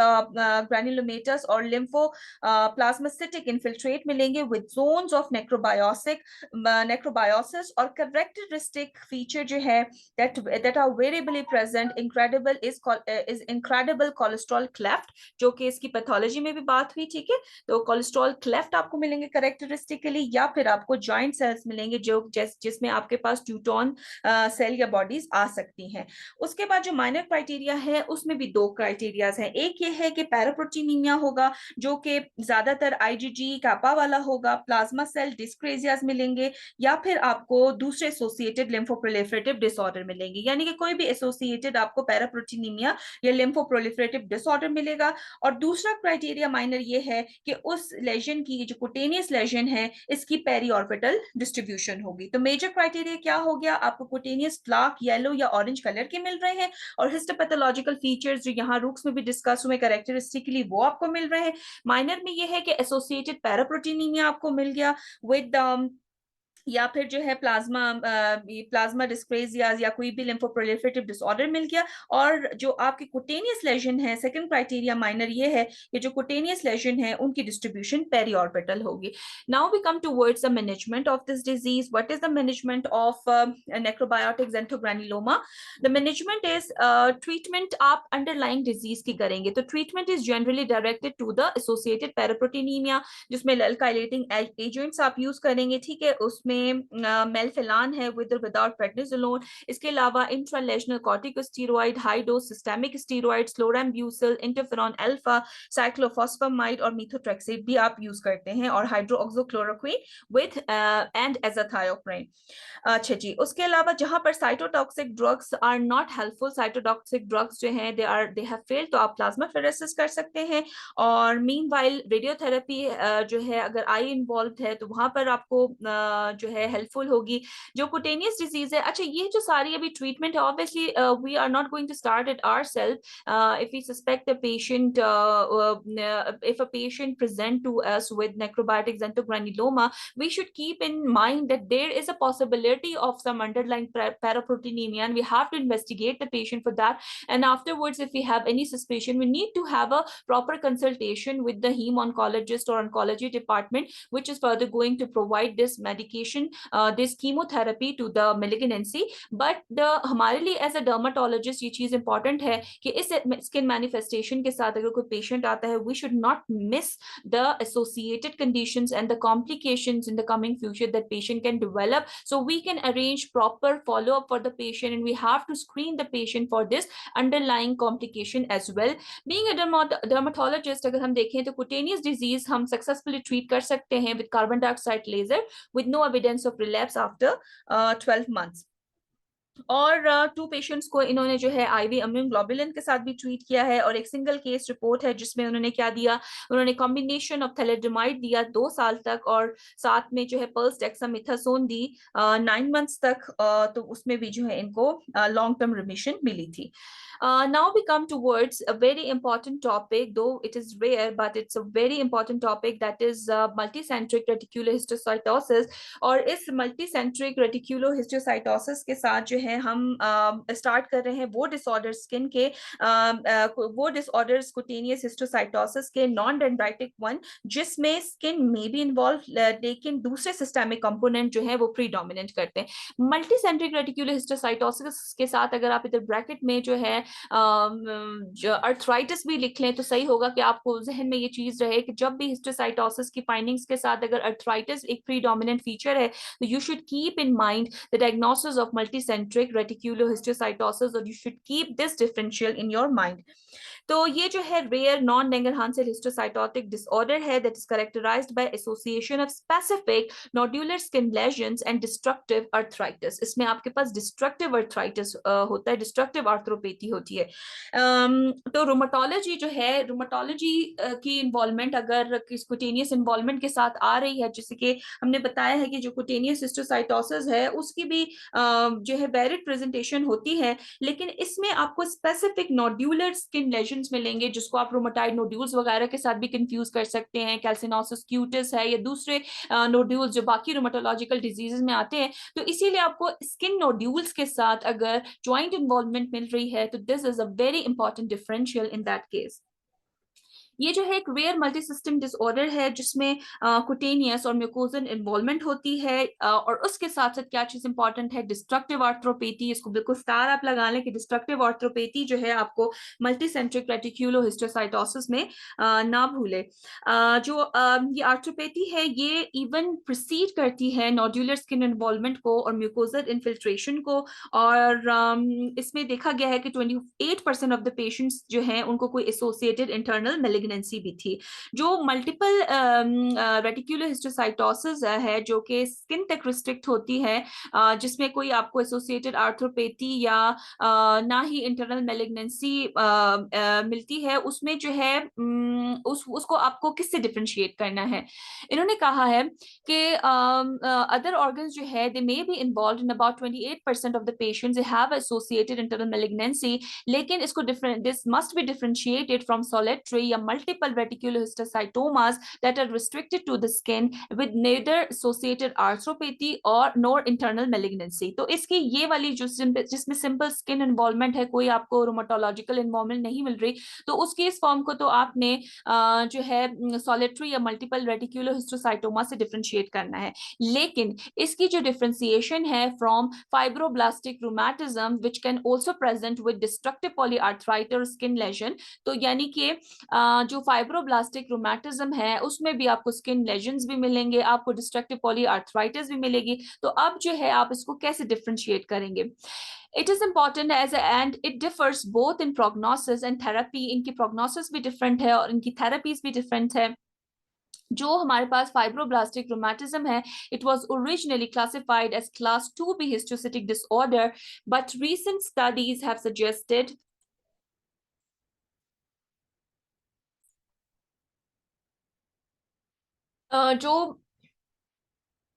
और लिम्फो प्लाज्मासिटिक इन्फिल्ट्रेट मिलेंगे विद जोन्स ऑफ नेक्रोबायोसिस और कैरेक्टरिस्टिक फीचर जो है that are variably present is incredible cholesterol cleft, जो कि इसकी पैथोलॉजी में भी बात हुई, ठीक है। तो कोलेस्ट्रॉल क्लेफ्ट आपको मिलेंगे करेक्टरिस्टिकली, या फिर आपको जॉइंट सेल्स मिलेंगे जो जिसमें आपके पास ट्यूटोन सेल या बॉडीज आ सकती हैं। उसके बाद जो माइनर क्राइटेरिया है उसमें भी दो क्राइटेरियाज हैं। एक ये है कि पैराप्रोटीनीमिया होगा जो कि ज्यादातर आईजीजी कापा वाला होगा, प्लाज्मा सेल डिस्क्रेजियाज मिलेंगे, या फिर आपको दूसरे एसोसिएटेड लिम्फोप्रोलिफरेटिव डिसऑर्डर मिलेंगे, यानी कि कोई भी एसोसिएटेड आपको पैराप्रोटीनीमिया या लिम्फोप्रोलिफरेटिव डिसऑर्डर मिलेगा। और दूसरा क्राइटेरिया माइनर ये है कि उस लेजन की जो कुटेनियस लेजन है इसकी पेरीऑर्बिटल डिस्ट्रीब्यूशन होगी। तो मेजर क्राइटेरिया क्या हो गया, आपको कुटेनियस प्लाक येलो या ऑरेंज कलर के मिल रहे हैं, और हिस्टोपैथोलॉजिकल फीचर्स जो यहाँ रूक्स में भी डिस्कस हुए कैरेक्टरिस्टिकली वो आपको मिल रहे हैं। माइनर में ये है कि एसोसिएटेड पैराप्रोटीनीमिया आपको मिल गया विद या फिर जो है प्लाज्मा डिस्क्रेजियाज या कोई भी लिम्फोप्रोलिफरेटिव डिसऑर्डर मिल गया। और जो आपकी कुटेनियस लेजन है, सेकंड क्राइटेरिया माइनर ये है कि जो कुटेनियस लेजन है उनकी डिस्ट्रीब्यूशन पेरीऑर्बिटल होगी। Now we come towards the management of this disease. What is the management of necrobiotic xanthogranuloma? The management is treatment आप अंडरलाइंग डिजीज की करेंगे, तो treatment is generally directed to the associated paraproteinaemia, जिसमें alkylating agents आप use करेंगे, ठीक है। उसमें मेल्फिलान है विद और विदाउट प्रेडनिसोलोन। इसके अलावा intralesional corticosteroid, high dose systemic steroids, chlorambucil, interferon alpha, cyclophosphamide और मीथोट्रेक्सेट भी आप यूज करते हैं, और हाइड्रोक्सीक्लोरोक्विन विद एंड एजाथायोप्रिन। अच्छा जी, उसके अलावा जहां पर cytotoxic drugs are not helpful, cytotoxic drugs जो हैं दे हैव फेल्ड, तो आप प्लाज्माफेरेसिस कर सकते हैं। और मीनवाइल रेडियोथेरेपी जो है अगर आई इन्वॉल्व है तो वहां पर आपको जो है हेल्पफुल होगी। जो कुटेनियस डिजीज है, अच्छा ये जो सारी अभी ट्रीटमेंट है, obviously we are not going to start it ourself. If we suspect a patient, if a patient present to us with necrobiotic xanthogranuloma, we should keep in mind that there is a possibility of some underlying paraproteinemia, and we have to investigate the patient for that. And afterwards, if we have any suspicion, we need to have a proper consultation with the heme oncologist or oncology department, which is further going to provide this medication, this chemotherapy to the malignancy. But हमारे लिए as a dermatologist ये चीज important है कि इस skin manifestation के साथ अगर कोई patient आता है, we should not miss the associated conditions and the complications in the coming future that patient can develop. So we can arrange proper follow-up for the patient, and we have to screen the patient for this underlying complication as well. Being a dermatologist, अगर हम देखें तो cutaneous disease हम successfully treat कर सकते हैं with carbon dioxide laser with no evidence of relapse after 12 months. और 2 patients को इन्होंने जो है आईवी इम्यून ग्लोबुलिन के साथ भी ट्रीट किया है, और एक सिंगल केस रिपोर्ट है जिसमें उन्होंने क्या दिया, उन्होंने कॉम्बिनेशन ऑफ थैलेडमाइड दिया 2 साल तक, और साथ में जो है पल्स डेक्सामेथासोन दी 9 मंथ्स तक, तो उसमें भी जो है इनको लॉन्ग टर्म रिमिशन मिली थी। Now we come towards a very important topic, though it is rare, but it's a very important topic, that is multicentric reticulohistiocytosis. और इस multicentric reticulohistiocytosis के साथ जो है हम स्टार्ट कर रहे हैं वो डिसऑर्डर स्किन के, वो डिसऑर्डर्स कुटेनियस हिस्टोसाइटोसिस के नॉन डेंड्राइटिक वन, जिसमें स्किन में भी इन्वॉल्व लेकिन दूसरे सिस्टेमिक कंपोनेंट जो है वो प्रीडोमिनेंट करते हैं। मल्टीसेंट्रिक रेटिकुलोहिस्टोसाइटोसिस के साथ अगर आप इधर ब्रैकेट में जो है अर्थराइटिस भी लिख लें तो सही होगा कि आपको जहन में ये चीज रहे कि जब भी हिस्टोसाइटोसिस की फाइंडिंग्स के साथ अगर अर्थराइटिस एक प्रीडोमिनेंट फीचर है, तो you should keep in mind the diagnosis of multicentric reticulohistiocytosis, और you should keep this differential in your mind. तो ये जो है rare non Langerhans cell histiocytotic disorder है that is characterized by association of specific nodular skin lesions and destructive arthritis. इसमें आपके पास destructive arthritis होता है, destructive arthropathy होती है। तो रूमेटोलॉजी जो है, रूमेटोलॉजी की इन्वॉल्वमेंट अगर किस कुटेनियस इन्वॉल्वमेंट के साथ आ रही है, जैसे कि हमने बताया है कि जो कुटेनियस हिस्टोसाइटोसिस है उसकी भी जो है वेरिड प्रेजेंटेशन होती है, लेकिन इसमें आपको specific nodular skin lesion lesions मिलेंगे जिसको आप रोमाटाइड नोड्यूल्स वगैरह के साथ भी कंफ्यूज कर सकते हैं, कैल्सिनोसिस क्यूटिस है या दूसरे नोड्यूल्स जो बाकी रोमाटोलॉजिकल डिजीजेस में आते हैं। तो इसीलिए आपको स्किन नोड्यूल्स के साथ अगर ज्वाइंट इन्वॉल्वमेंट मिल रही है तो this is a very important differential in that case. ये जो है एक रेयर मल्टी सिस्टम डिसऑर्डर है जिसमें कुटेनियस और म्यूकोजल इन्वॉल्वमेंट होती है, और उसके साथ साथ क्या चीज इंपॉर्टेंट है, डिस्ट्रक्टिव आर्थ्रोपैथी। इसको बिल्कुल स्टार आप लगा लें कि डिस्ट्रक्टिव आर्थ्रोपैथी जो है आपको मल्टीसेंट्रिक रेटिक्यूलोहिस्टोसाइटोसिस में ना भूले। जो ये आर्थ्रोपैथी है ये इवन प्रिसीड करती है नोड्यूलर स्किन इन्वॉल्वमेंट को और म्यूकोजल इन्फिल्ट्रेशन को, और इसमें देखा गया है कि 28% ऑफ द पेशेंट्स जो हैं उनको कोई एसोसिएटेड इंटरनल मेलिग्नेंसी भी थी। जो मल्टीपल रेटिकुलर हिस्टोसाइटोसिस है जो कि स्किन तक रिस्ट्रिक्ट होती है, जिसमें कोई आपको एसोसिएटेड आर्थ्रोपैथी या ना ही इंटरनल मेलिग्नेंसी मिलती है, उसमें जो है उसको आपको किससे डिफरेंशिएट करना है। इन्होंने कहा है कि other organs जो है they may be involved in about 28% of the patients they have associated internal malignancy, लेकिन इसको this must be differentiated from solitary या multiple reticulohistiocytomas that are restricted to the skin with neither associated arthropathy or nor internal malignancy। तो इसकी ये वाली जो जिसमें simple skin involvement है, कोई आपको रोमाटोलॉजिकल इन्वॉल्वमेंट नहीं मिल रही, तो उसकी इस फॉर्म को तो आपने जो है सॉलिटरी या मल्टीपल रेटिकुलोहिस्टोसाइटोमा से डिफरेंशिएट करना है। लेकिन इसकी जो डिफरेंशिएशन है from fibroblastic rheumatism which can also present with destructive polyarthritis और स्किन लेजन, तो यानी कि जो फाइब्रोब्लास्टिक रूमेटिज्म है उसमें भी आपको स्किन लेजन्स भी मिलेंगे, आपको डिस्ट्रक्टिव पॉलीआर्थराइटिस भी मिलेगी। तो अब जो है आप इसको कैसे डिफरेंशिएट करेंगे। It is important and it differs both in prognosis and therapy। इनकी prognosis भी different है और इनकी therapies भी different है। जो हमारे पास फाइब्रोब्लास्टिक रूमेटिज्म है, it was originally classified as class 2B histiocytic disorder, but recent studies have suggested जो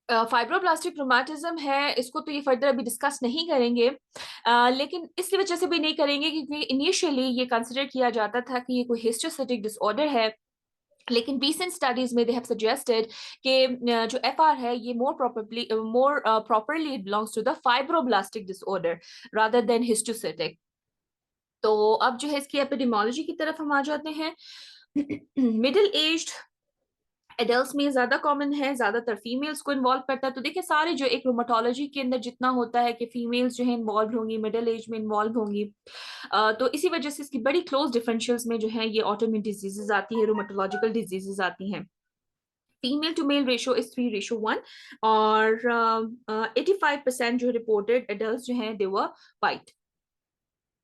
फाइब्रोब्लास्टिक रूमेटिज्म है इसको तो ये फर्दर अभी डिस्कस नहीं करेंगे, लेकिन इस वजह से भी नहीं करेंगे क्योंकि इनिशियली ये कंसिडर किया जाता था कि ये कोई हिस्टोसिटिक डिसऑर्डर है, लेकिन recent studies में they have suggested कि जो FR है ये more properly it belongs to the fibroblastic disorder rather than histocytic। तो अब जो है इसकी एपिडेमियोलॉजी की तरफ हम आ जाते हैं। मिडिल एज्ड एडल्ट्स में ज्यादा कॉमन है, ज्यादातर फीमेल्स को इन्वॉल्व करता है। तो देखिए सारे जो एक रोमाटोलॉजी के अंदर जितना होता है कि फीमेल्स जो है इन्वॉल्व होंगी, मिडिल एज में इन्वॉल्व होंगी, तो इसी वजह से इसकी बड़ी क्लोज डिफरेंशियल्स में जो है ये ऑटोइम्यून डिजीजेस आती है, रोमाटोलॉजिकल डिजीजेस आती हैं। Female to male ratio is 3:1 और 85% जो रिपोर्टेड एडल्ट जो हैं दे वर वाइट।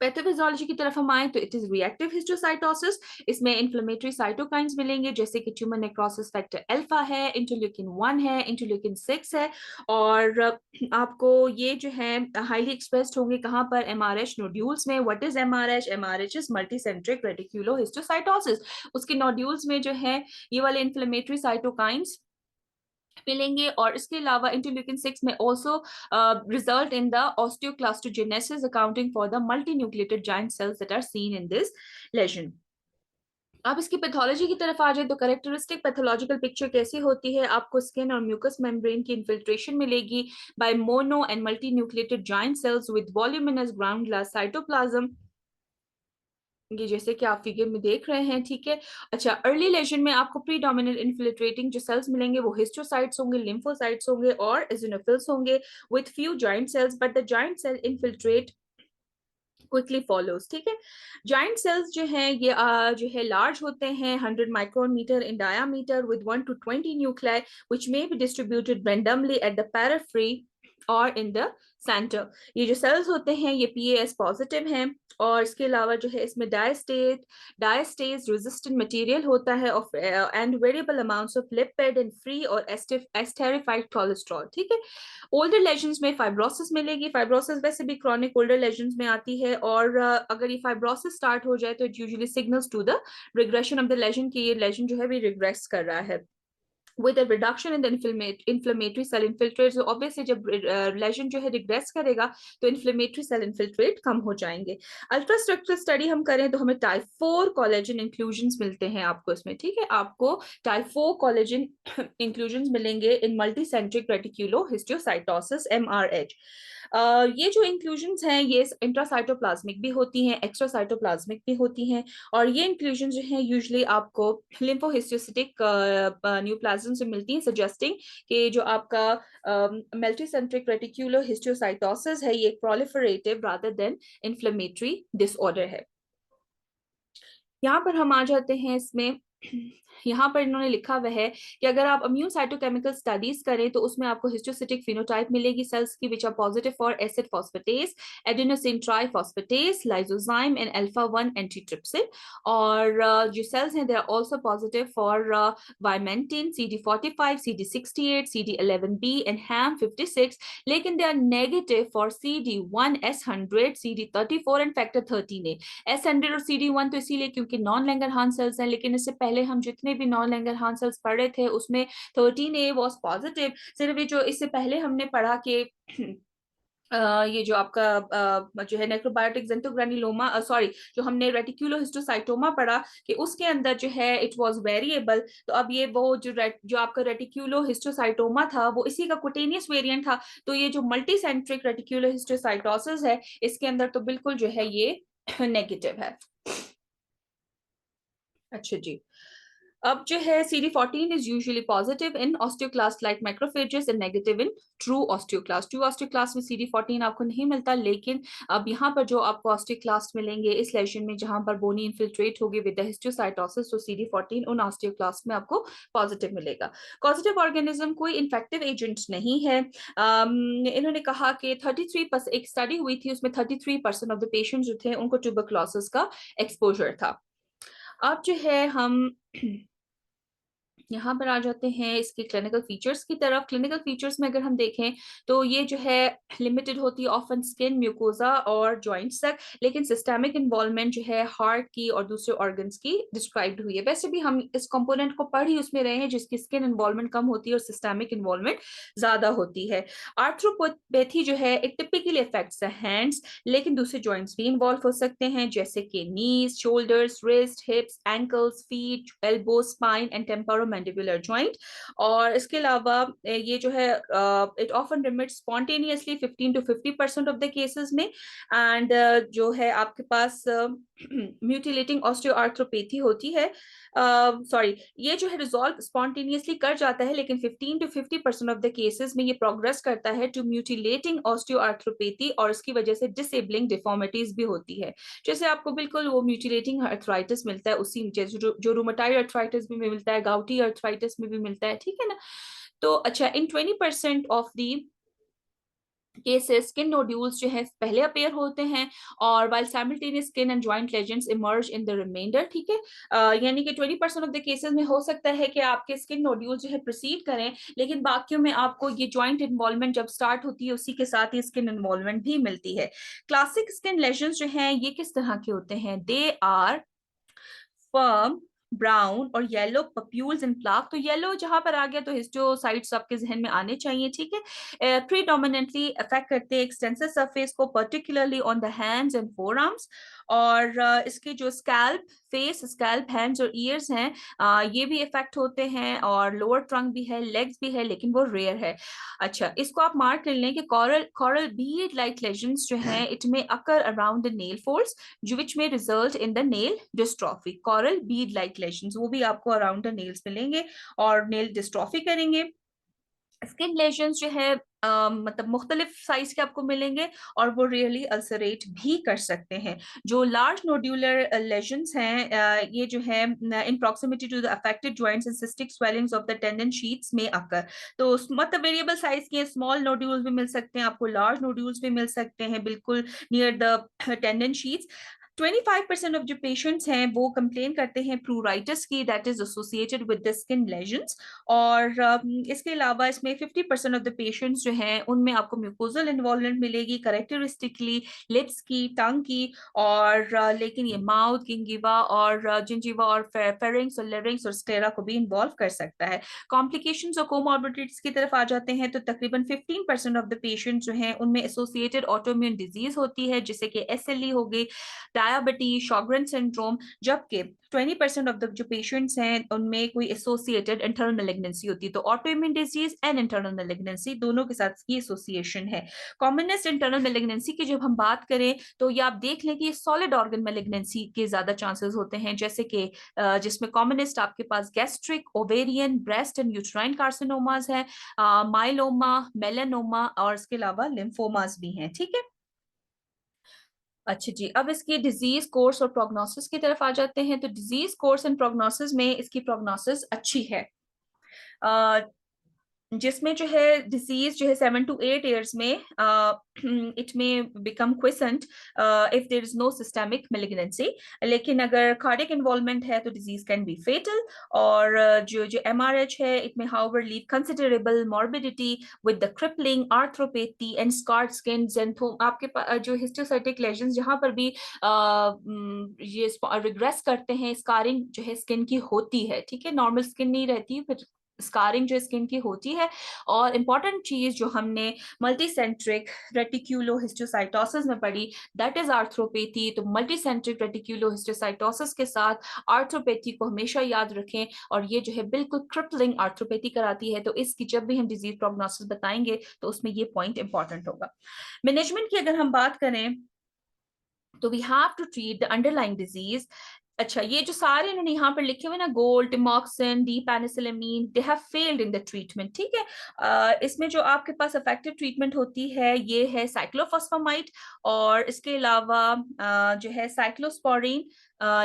पैथोफिजियोलॉजी की तरफ हम आए तो इट इज रिएक्टिव हिस्टोसाइटोसिस। इसमें इन्फ्लेमेटरी साइटोकाइंस मिलेंगे जैसे कि ट्यूमर नेक्रोसिस फैक्टर अल्फा है, इंटरल्यूकिन 1 है, इंटरल्यूकिन 6 है, और आपको ये जो है हाईली एक्सप्रेस्ड होंगे कहाँ पर, एमआरएच नोड्यूल्स में। What is MRH? MRH is multicentric reticulohistiocytosis. उसके नोड्यूल्स में जो है ये वाले इन्फ्लेमेटरी साइटोकाइंस मिलेंगे, और इसके अलावा इंटरल्यूकिन 6 में also result in the osteoclastogenesis accounting for the multinucleated giant cells that are seen in this lesion। अब इसकी पैथोलॉजी की तरफ आ जाए तो करेक्टरिस्टिक पैथोलॉजिकल पिक्चर कैसी होती है, आपको स्किन और म्यूकस मेम्ब्रेन की इन्फिल्ट्रेशन मिलेगी by mono and multinucleated giant cells with voluminous ground glass cytoplasm, ये जैसे कि आप फिगर में देख रहे हैं, ठीक है। अच्छा, अर्ली लेजन में आपको प्रीडोमिनेंट इन्फिल्ट्रेटिंग जो सेल्स मिलेंगे वो हिस्टोसाइट्स होंगे, लिम्फोसाइट्स होंगे और एसिनोफिल्स होंगे with few joint cells, but the joint cell infiltrate quickly follows, ठीक है। जॉइंट सेल्स जो हैं ये जो है लार्ज होते हैं, 100 micrometre in diameter with 1 to 20 nuclei which may be distributed randomly at the periphery और इन द सेंटर। ये जो सेल्स होते हैं ये PAS पॉजिटिव हैं, और इसके अलावा जो है इसमें डायस्टेज रेजिस्टेंट मटेरियल होता है and variable amounts of lipid and free और एस्टेरिफाइड कोलेस्ट्रॉल, ठीक है। ओल्डर लेजन्स में फाइब्रोसिस मिलेगी। फाइब्रोसिस वैसे भी क्रॉनिक ओल्डर लेजन्स में आती है, और अगर ये फाइब्रोसिस स्टार्ट हो जाए तो it usually signals to the regression of the lesion कि ये लेजन जो है भी रिग्रेस कर रहा है। with a reduction in the inflammatory cell infiltrate. So obviously जब लेजन जो है रिग्रेस करेगा तो इन्फ्लेमेटरी सेल इन्फिल्ट्रेट कम हो जाएंगे. अल्ट्रा स्ट्रक्चरल स्टडी हम करें तो हमें टाइप 4 कोलेजन इंक्लूजन्स मिलते हैं आपको इसमें. ठीक है, आपको टाइप 4 कोलेजन इंक्लूजन्स मिलेंगे इन मल्टीसेंट्रिक रेटिक्यूलो हिस्टियोसाइटोसिस MRH. ये जो इंक्लूजन्स हैं ये इंट्रासाइटोप्लाज्मिक भी होती हैं, एक्स्ट्रासाइटोप्लाज्मिक भी होती हैं, और ये इंक्लूजन जो है यूजुअली आपको लिम्फोहिस्टोसिटिक न्यूप्लाज्म से मिलती हैं, सजेस्टिंग कि जो आपका मल्टीसेंट्रिक रेटिक्यूलो हिस्टियोसाइटोसिस है ये proliferative rather than inflammatory disorder है. यहाँ पर हम आ जाते हैं इसमें. यहाँ पर इन्होंने लिखा हुआ है कि अगर आप इम्यून साइटोकेमिकल स्टडीज करें तो उसमें आपको हिस्टोसिटिक फिनोटाइप मिलेगी सेल्स की which are positive for acid phosphatase, adenosine triphosphatase, lysozyme and alpha 1 antitrypsin. और जो सेल्स हैं they are also positive for vimentin, CD45, CD68, CD11B and HAM56, लेकिन they are negative for CD1, S100, CD34 and factor 13A. S100 और CD1 तो इसीलिए क्योंकि non Langerhans sales हैं, लेकिन इससे पहले हम जितने भी नॉन लैंगरहांस सेल्स पढ़े थे उसमें 13A वाज पॉजिटिव. सिर्फ ये जो इससे पहले हमने पढ़ा कि ये जो आपका जो है नेक्रोबायोटिक जेंटोग्रानुलोमा, सॉरी जो हमने रेटिक्यूलोहिस्टोसाइटोमा पढ़ा कि उसके अंदर जो है इट वाज वेरिएबल. तो अब ये वो जो आपका रेटिक्यूलोहिस्टोसाइटोमा था वो इसी का कुटेनियस वेरिएंट था. तो ये जो मल्टीसेंट्रिक रेटिक्यूलोहिस्टोसाइटोसिस है इसके अंदर तो बिल्कुल जो है ये नेगेटिव है. अच्छा जी, अब जो है CD14 is usually positive in osteoclast like macrophages and negative in true osteoclast. True osteoclast में CD14 आपको नहीं मिलता, लेकिन अब यहाँ पर जो आपको osteoclast मिलेंगे इस लेशन में जहाँ पर बोनी इन्फिल्ट्रेट होगी विद द हिस्टोसाइटोसिस, तो CD14 उन osteoclast में आपको पॉजिटिव मिलेगा. कॉजेटिव ऑर्गेनिज्म कोई इन्फेक्टिव एजेंट नहीं है. इन्होंने कहा कि 33% एक स्टडी हुई थी उसमें 33% ऑफ द पेशेंट जो थे उनको ट्यूबरक्लोसिस का एक्सपोजर था. अब जो है हम यहाँ पर आ जाते हैं इसके क्लिनिकल फीचर्स की तरफ. क्लिनिकल फीचर्स में अगर हम देखें तो ये जो है लिमिटेड होती है ऑफन स्किन, म्यूकोजा और जॉइंट्स तक, लेकिन सिस्टमिक इन्वॉल्वमेंट जो है हार्ट की और दूसरे ऑर्गन्स की डिस्क्राइब्ड हुई है. वैसे भी हम इस कंपोनेंट को पढ़ ही उसमें रहे हैं जिसकी स्किन इन्वॉल्वमेंट कम होती है और सिस्टमिक इन्वॉल्वमेंट ज्यादा होती है. आर्थ्रोपैथी जो है it typically affects the hands, लेकिन दूसरे जॉइंट्स भी इन्वॉल्व हो सकते हैं जैसे कि knees, shoulders, wrist, hips, ankles, feet, elbow, spine and temporomandibular joint. और इसके अलावा ये जो है it often remits spontaneously 15 to 50% of the cases में. एंड जो है आपके पास म्यूटिलेटिंग ऑस्टियोआर्थ्रोपैथी होती है. सॉरी, ये जो है रिजॉल्व स्पॉन्टेनियसली कर जाता है, लेकिन 15 to 50% ऑफ द केसेस में ये प्रोग्रेस करता है टू म्यूटिलेटिंग ऑस्टियोआर्थ्रोपैथी और इसकी वजह से डिसेबलिंग डिफॉर्मिटीज भी होती है. जैसे आपको बिल्कुल वो म्यूटिलेटिंग अर्थराइटिस मिलता है उसी जैसे जो रूमेटाइड अर्थराइटिस में भी मिलता है, गाउटी अर्थराइटिस में भी मिलता है. ठीक है ना. तो अच्छा, in 20% of the cases skin nodules जो है पहले अपेयर होते हैं और while simultaneous skin and joint legends emerge in the reminder. ठीक है, यानी कि 20% ऑफ द केसेस में हो सकता है कि आपके स्किन नोड्यूल्स जो है प्रोसीड करें, लेकिन बाकियों में आपको ये जॉइंट इन्वॉल्वमेंट जब स्टार्ट होती है उसी के साथ ही स्किन इन्वॉल्वमेंट भी मिलती है. क्लासिक स्किन लेजेंड्स जो हैं ये किस तरह के होते हैं? दे आर फर्म, ब्राउन और येलो पप्यूल्स एंड प्लाक. तो येलो जहां पर आ गया तो हिस्टोसाइट्स आपके जहन में आने चाहिए. ठीक है, प्रीडोमिनेंटली अफेक्ट करते हैं एक्सटेंसिव सरफेस को, particularly on the hands and four arms. और इसके जो स्कैल्प, फेस, स्कैल्प, हैंड्स और ईयर्स हैं ये भी इफेक्ट होते हैं, और लोअर ट्रंक भी है, लेग्स भी है, लेकिन वो रेयर है. अच्छा, इसको आप मार्क कर लें कि कॉरल बीड लाइक लेजेंड्स जो हैं it may occur around the nail folds which may result in the nail dystrophy. Coral bead like lesions वो भी आपको अराउंड द नेल्स मिलेंगे और नेल डिस्ट्रॉफी करेंगे. स्किन लेशंस जो है मतलब मुख्तलिफ साइज के आपको मिलेंगे और वो रियली अल्सरेट भी कर सकते हैं. जो लार्ज नोड्यूलर लेशंस हैं ये जो है in proximity to the affected joints and cystic swellings of the tendon sheaths में आकर. तो मतलब वेरिएबल साइज के स्मॉल नोड्यूल्स भी मिल सकते हैं आपको, लार्ज नोड्यूल्स भी मिल सकते हैं बिल्कुल near the tendon sheets. 25% of जो पेशेंट्स हैं वो कंप्लेन करते हैं प्रूराइटिस की, that is associated with the skin lesions. और इसके अलावा इसमें 50% ऑफ द पेशेंट्स जो हैं उनमें आपको म्यूकोजल इन्वॉल्वमेंट मिलेगी करेक्टरिस्टिकली लिप्स की, टंग की, और लेकिन ये माउथ, गिंगिवा और जिंजिवा और फेरिंग्स और लेरिंग्स और स्टेरा को भी इन्वॉल्व कर सकता है। कॉम्प्लिकेशंस और कोमॉर्बिडिटीज की तरफ आ जाते हैं तो तकरीबन 15% ऑफ द पेशेंट जो हैं उनमें एसोसिएटेड ऑटोइम्यून डिजीज होती है, जैसे कि एसएलई हो गई, डायबिटीज, शॉग्रेन सिंड्रोम, जबकि 20% ऑफ द जो पेशेंट्स हैं उनमें कोई एसोसिएटेड इंटरनल मैलिग्नेंसी होती है। तो autoimmune disease and internal malignancy दोनों के साथ की एसोसिएशन है। कॉमनेस्ट इंटरनल मैलिग्नेंसी की जब हम बात करें तो ये आप देख लें कि सॉलिड ऑर्गन मैलिग्नेंसी के ज्यादा चांसेस होते हैं, जैसे कि जिसमें कॉमनेस्ट आपके पास gastric, ovarian, breast and uterine carcinomas है, माइलोमा, मेलानोमा और इसके अलावा लिम्फोमास भी हैं। ठीक है, अच्छा जी, अब इसकी डिजीज कोर्स और प्रोग्नोसिस की तरफ आ जाते हैं। तो डिजीज कोर्स एंड प्रोग्नोसिस में इसकी प्रोग्नोसिस अच्छी है, जिसमें जो है डिजीज जो है 7 to 8 years में it may become quiescent if there is no systemic malignancy. लेकिन अगर कार्डिक इन्वॉल्वमेंट है तो डिजीज कैन बी फेटल। और जो जो एमआरएच है it may however leave considerable morbidity with the crippling arthropathy and scarred skin xanthoma. आपके पास जो हिस्टोसाइटिक लेजन्स जहां पर भी ये रिग्रेस करते हैं, स्कारिंग जो है स्किन की होती है, ठीक है, नॉर्मल स्किन नहीं रहती, फिर स्कारिंग जो स्किन की होती है। और इंपॉर्टेंट चीज जो हमने मल्टीसेंट्रिक रेटिक्यूलो हिस्टोसाइटोसिस में पढ़ी, दैट इज आर्थ्रोपैथी। तो मल्टीसेंट्रिक रेटिक्यूलो हिस्टोसाइटोसिस के साथ आर्थ्रोपैथी को हमेशा याद रखें, और ये जो है बिल्कुल क्रिपलिंग आर्थ्रोपैथी कराती है। तो इसकी जब भी हम डिजीज प्रोग्नोसिस बताएंगे तो उसमें ये पॉइंट इंपॉर्टेंट होगा। मैनेजमेंट की अगर हम बात करें तो we have to treat the underlying disease. अच्छा, ये जो सारे इन्होंने यहाँ पर लिखे हुए ना, गोल्ड, टिमोक्सिन, D penicillin, they have failed in the treatment. ठीक है, इसमें जो आपके पास इफेक्टिव ट्रीटमेंट होती है ये है साइक्लोफॉस्फामाइड, और इसके अलावा जो है साइक्लोस्पोरिन,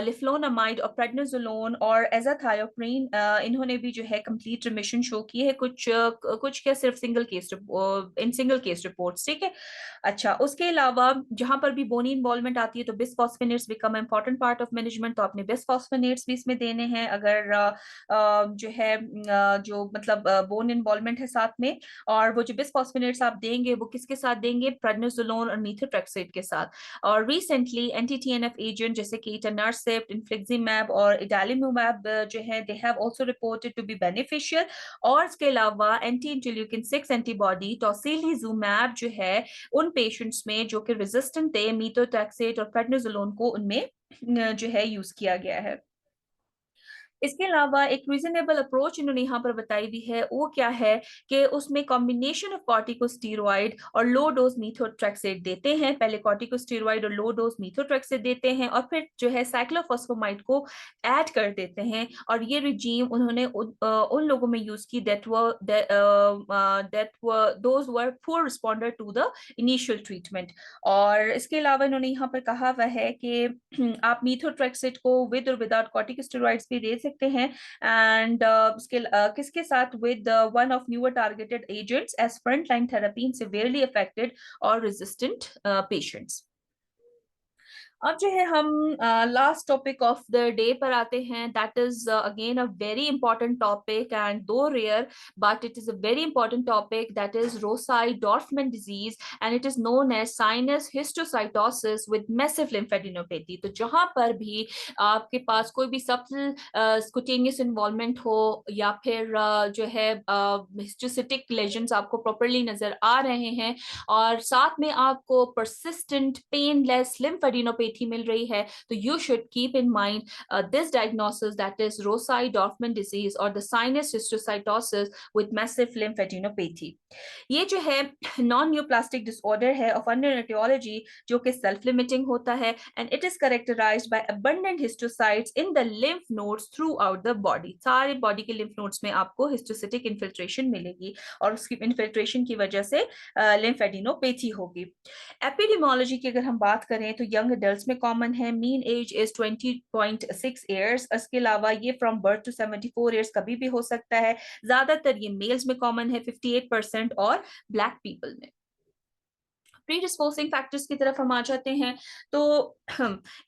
लिफ्लोनामाइड और प्रेडनिसोलोन और एजाथायोप्रिन, इन्होंने भी जो है कंप्लीट रिमिशन शो की है, कुछ क्या सिर्फ सिंगल केस रिपोर्ट्स। ठीक है, अच्छा, उसके अलावा जहां पर भी बोनी इन्वॉल्वमेंट आती है तो bisphosphonates become important part of management. तो आपने बिस्फॉस्फेनेट्स भी इसमें देने हैं अगर जो है जो मतलब बोन इन्वॉल्वमेंट है साथ में। और वो जो बिस्फॉस्फेनेट्स आप देंगे वो किसके साथ देंगे? प्रेडनिसोलोन और मीथोट्रेक्सेट के साथ। और रिसेंटली एंटी टीएनएफ एजेंट जैसे कि इटानरसेप्ट, इन्फ्लिक्सिमैब और इडालीमुमैब जो है they have also reported to be beneficial. और इसके अलावा एंटी इंटरल्यूकिन 6 एंटीबॉडी टोसिलीजुमैब जो है उन पेशेंट्स में जो कि रेजिस्टेंट थे मीथोट्रेक्सेट और प्रेडनिसोलोन को, उनमें जो है यूज किया गया है। इसके अलावा एक रीजनेबल अप्रोच इन्होंने यहाँ पर बताई भी है, वो क्या है कि उसमें कॉम्बिनेशन ऑफ कॉर्टिकोस्टेरॉइड और लो डोज मीथोट्रेक्सेट देते हैं। पहले कॉर्टिकोस्टेरॉइड और लो डोज मीथोट्रेक्सेट देते हैं और फिर जो है साइक्लोफॉस्फोमाइड को ऐड कर देते हैं। और ये रिजीम उन्होंने उन लोगों में यूज की those were poor responder to the initial treatment. और इसके अलावा इन्होंने यहाँ पर कहा हुआ है कि आप मीथोट्रेक्सेट को विद और विदाउट कॉर्टिकोस्टेरॉइड्स भी दे सकते हैं। एंड किसके साथ? With one of newer targeted agents as front line therapy in severely affected और रेजिस्टेंट पेशेंट्स। अब जो है हम last topic of the day पर आते हैं, that is again a very important topic and though rare, but it is a very important topic, that is Rosai Dorfman disease and it is known as sinus histiocytosis with massive lymphadenopathy. तो जहां पर भी आपके पास कोई भी subtle स्कुटेनियस involvement हो या फिर जो है हिस्टोसिटिक लेजन्स आपको प्रॉपरली नजर आ रहे हैं और साथ में आपको परसिस्टेंट पेनलेस लिम्फेडिनोपैथी मिल रही है, तो you should keep in mind this diagnosis, that is Rosai Dorfman disease और the sinus histiocytosis with massive lymphadenopathy. ये जो है नॉन न्यूप्लास्टिक डिसऑर्डर है ऑफ अंडर etiology जो कि सेल्फ लिमिटिंग होता है and it is characterized by abundant histiocytes in the lymph nodes throughout the body. सारे बॉडी के लिम्फ नोड्स में आपको हिस्टोसिटिक इन्फिल्ट्रेशन मिलेगी और उसकी इन्फिल्ट्रेशन की वजह से लिम्फेडिनोपैथी होगी। एपिडेमियोलॉजी की अगर हम बात करें तो यंग एडल्ट्स में कॉमन है, मीन एज इज 20.6 ईयर्स। इसके अलावा ये फ्रॉम बर्थ टू 74 ईयर्स कभी भी हो सकता है। ज्यादातर ये मेल्स में कॉमन है 58% और ब्लैक पीपल में। प्रीडिस्पोजिंग फैक्टर्स की तरफ हम आ जाते हैं। तो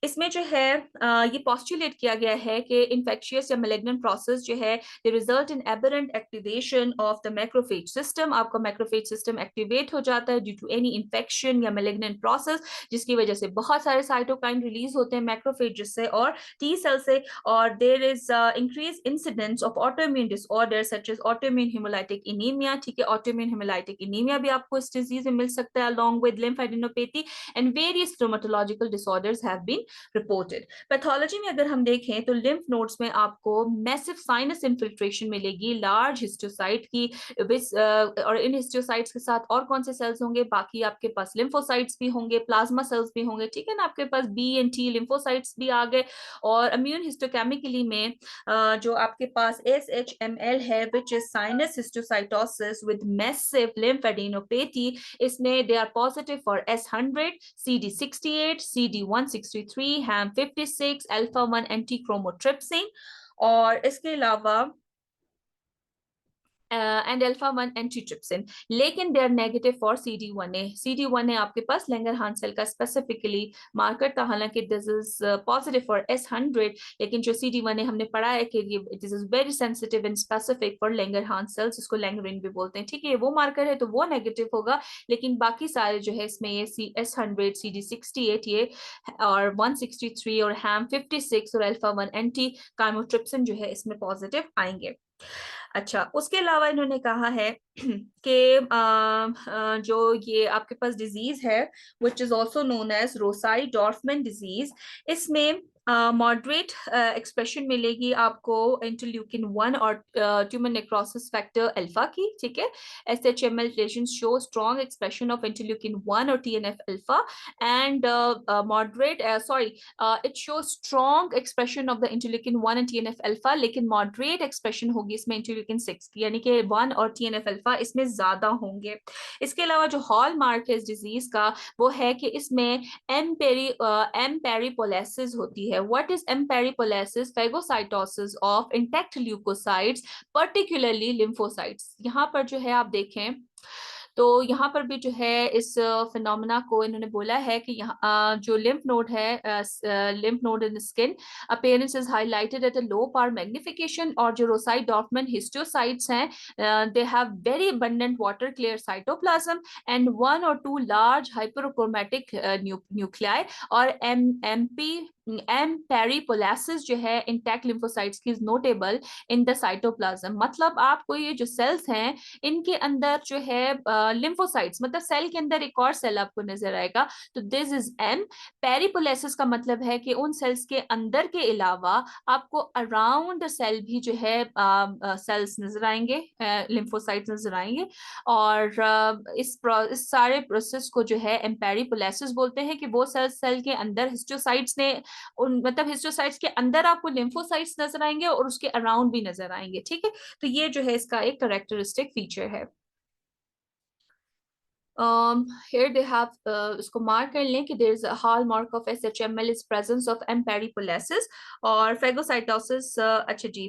इसमें जो है ये पोस्टुलेट किया गया है कि इन्फेक्शियस या मैलिग्नेंट प्रोसेस जो है they result in aberrant activation of the macrophage system. आपका मैक्रोफेज सिस्टम एक्टिवेट हो जाता है ड्यू टू एनी इन्फेक्शन या मैलिग्नेंट प्रोसेस, जिसकी वजह से बहुत सारे साइटोकाइन रिलीज होते हैं मैक्रोफेज से और टी सेल से, और there is increase incidence of autoimmune disorder such as autoimmune haemolytic anaemia. ठीक है, ऑटोइम्यून हेमोलाइटिक एनीमिया भी आपको इस डिजीज में मिल सकता है along with lymphadenopathy, and various rheumatological disorders have been reported. Pathology में अगर हम देखें तो लिम्फ नोड्स में आपको मैसिव साइनस इन्फिल्ट्रेशन मिलेगी लार्ज हिस्टोसाइट की, और इन हिस्टोसाइट्स के साथ और कौन से सेल्स होंगे, बाकी आपके पास लिम्फोसाइट्स भी होंगे, प्लाज्मा सेल्स भी होंगे। ठीक है ना, आपके पास बी एंड टी लिम्फोसाइट्स भी आ गए। और इम्यून हिस्टोकेमिकली में जो आपके पास SHML है which is sinus histiocytosis with massive lymphadenopathy, इसमें they are positive for S100, CD68, CD163, HAM56, alpha 1 antichromotripsin, और इसके अलावा एंड अल्फा 1 एंटीट्रिप्सिन। लेकिन they are negative for CD1A। CD1A आपके पास लैंगरहांस सेल का स्पेसिफिकली मार्कर था, हालांकि this is positive for S100, लेकिन जो CD1A हमने पढ़ा है कि this is very sensitive and specific for Langerhans cells, इसको लैंगरिन भी बोलते हैं। ठीक है, वो मार्कर है तो वो नेगेटिव होगा, लेकिन बाकी सारे जो है इसमें ये S100, CD68 ये और 163 और HAM56 और अल्फा 1 एंटी काइमोट्रिप्सिन जो है इसमें पॉजिटिव आएंगे। अच्छा, उसके अलावा इन्होंने कहा है कि जो ये आपके पास डिजीज है which is also known as Rosai Dorfman disease, इसमें मॉडरेट एक्सप्रेशन मिलेगी आपको इंटरल्यूकिन 1 और ट्यूमर नेक्रोसिस फैक्टर अल्फा की। ठीक है, SHML lesions show strong expression of interleukin 1 और TNF alpha and moderate it shows strong expression of the interleukin 1 and TNF alpha, लेकिन moderate expression होगी इसमें interleukin 6 की, यानी कि 1 और TNF alpha इसमें ज्यादा होंगे। इसके अलावा जो हॉल मार्क है इस डिजीज का वो है कि इसमें एम्पेरिपोलेसिस होती है। What is emperipolesis? Phagocytosis of intact leukocytes, particularly lymphocytes. यहाँ पर जो है आप देखें तो यहाँ पर भी जो है इस फिनोमेना को इन्होंने बोला है कि यहाँ जो लिम्फ नोड है, lymph node in skin appearance is highlighted at a low power magnification, और जो रोसाई डॉर्फमैन हिस्टोसाइट्स हैं they have very abundant water clear cytoplasm and 1 or 2 large hyperchromatic nuclei, और एम्पेरिपोलेसिस जो है इंटैक्ट लिम्फोसाइट्स की is notable in the cytoplasm. मतलब आपको ये जो सेल्स हैं इनके अंदर जो है लिम्फोसाइट्स, मतलब सेल के अंदर एक और सेल आपको नजर आएगा, तो दिस इज एम। पेरिपोलेसिस का मतलब है कि उन सेल्स के अंदर के अलावा आपको अराउंड सेल भी जो है सेल्स नजर आएंगे, लिम्फोसाइट्स नजर आएंगे, और इस सारे प्रोसेस को जो है एम्पेरिपोलेसिस बोलते हैं कि वो सेल के अंदर हिस्टोसाइट्स ने उन मतलब हिस्टोसाइट्स के अंदर आपको लिम्फोसाइट्स नजर आएंगे और उसके अराउंड भी नजर आएंगे। ठीक है, तो ये जो है इसका एक कैरेक्टरिस्टिक फीचर है। Here they have इसको मार्क कर लें कि there is a hallmark of SHML is presence of एम्पेरिपोलेसिस और फेगोसाइटोसिस। अच्छा जी,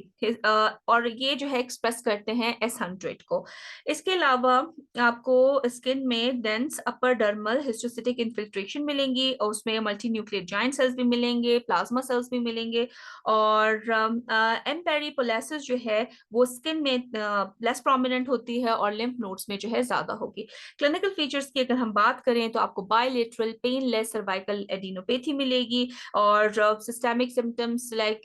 और ये जो है एक्सप्रेस करते हैं S100 को। इसके अलावा आपको स्किन में डेंस अपर डर्मल हिस्टोसिटिक इन्फिल्ट्रेशन मिलेंगी और उसमें मल्टी न्यूक्लियर जाइंट सेल्स भी मिलेंगे, प्लाज्मा सेल्स भी मिलेंगे, और एम्पेरिपोलेसिस जो है वो स्किन में लेस प्रोमिनेंट होती है और लिम्फ नोड्स में जो है ज्यादा होगी। क्लिनिकल फीचर्स की अगर हम बात करें तो आपको बायलेटरल पेनलेस सर्वाइकल एडिनोपैथी मिलेगी, और systemic symptoms like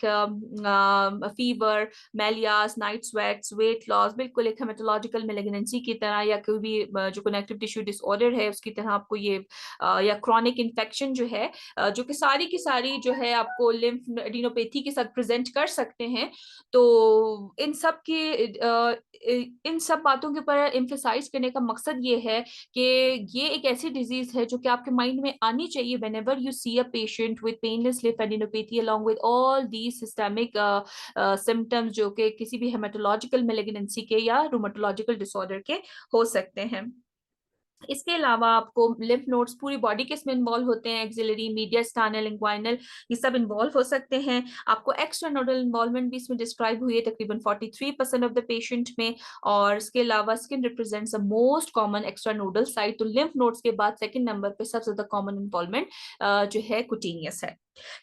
fever, malaise, night sweats, weight loss, बिल्कुल एक हेमेटोलॉजिकल मैलिग्नेंसी की तरह या कोई भी जो कनेक्टिव टिश्यू डिसऑर्डर है उसकी तरह आपको ये या क्रॉनिक इन्फेक्शन जो है जो कि सारी की सारी जो है आपको लिम्फ एडिनोपैथी के साथ प्रेजेंट कर सकते हैं। तो इन सब के इन सब बातों के ऊपर एम्फेसाइज करने का मकसद ये है कि ये एक ऐसी डिजीज है जो कि आपके माइंड में आनी चाहिए whenever you see a patient with painless lymphadenopathy along with all these systemic symptoms जो कि किसी भी हेमेटोलॉजिकल मैलिग्नेंसी के या रूमेटोलॉजिकल डिसऑर्डर के हो सकते हैं। इसके अलावा आपको लिम्फ नोड्स पूरी बॉडी के इसमें इन्वॉल्व होते हैं, एक्सिलरी, मीडियस्टाइनल, इंग्वाइनल, ये सब इन्वॉल्व हो सकते हैं। आपको एक्स्ट्रा नोडल इन्वॉल्वमेंट भी इसमें डिस्क्राइब हुई है तकरीबन 43% ऑफ द पेशेंट में। और इसके अलावा skin represents the most common extra nodal site, तो लिम्फ नोड्स के बाद सेकंड नंबर पे सबसे ज्यादा कॉमन इन्वॉल्वमेंट जो है कुटीनियस है।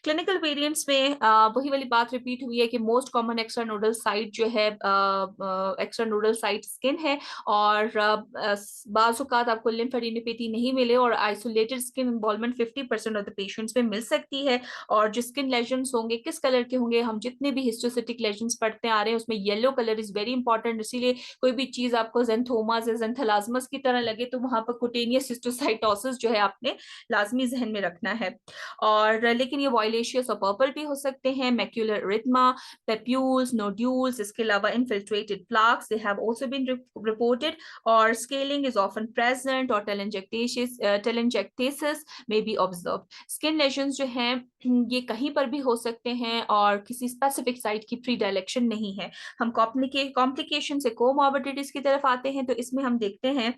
क्लिनिकल वेरिएंट्स में वही वाली बात रिपीट हुई है कि most common extra nodal site जो है एक्स्ट्रा नोडल साइट स्किन है, और बाज़ औक़ात आपको लिम्फेडिनोपैथी नहीं मिले और isolated skin involvement 50% of the patients में मिल सकती है। और जो स्किन लेजन्स होंगे किस कलर के होंगे, हम जितने भी हिस्टोसिटिक लेजन्स पढ़ते आ रहे हैं उसमें yellow colour is very important, इसीलिए कोई भी चीज आपको ज़ेंथोमास या ज़ेंथेलाज़मस की तरह लगे तो वहां पर कुटेनियस हिस्टोसाइटोसिस जो है आपने लाजमी जहन में रखना है। और लेकिन ये वायलेशियस और पर्पल भी हो सकते हैं, मैक्यूलर इरिथमा, पेप्यूल्स, नोड्यूल्स, इसके अलावा infiltrated plaques, they have also been reported. और scaling is often present और telangiectasis may be observed. Skin lesions जो हैं ये कहीं पर भी हो सकते हैं और किसी स्पेसिफिक साइट की प्रीडायलेक्शन नहीं है। हम कॉम्प्लिकेशन से कोमॉर्बिडिटीज की तरफ आते हैं, तो इसमें हम देखते हैं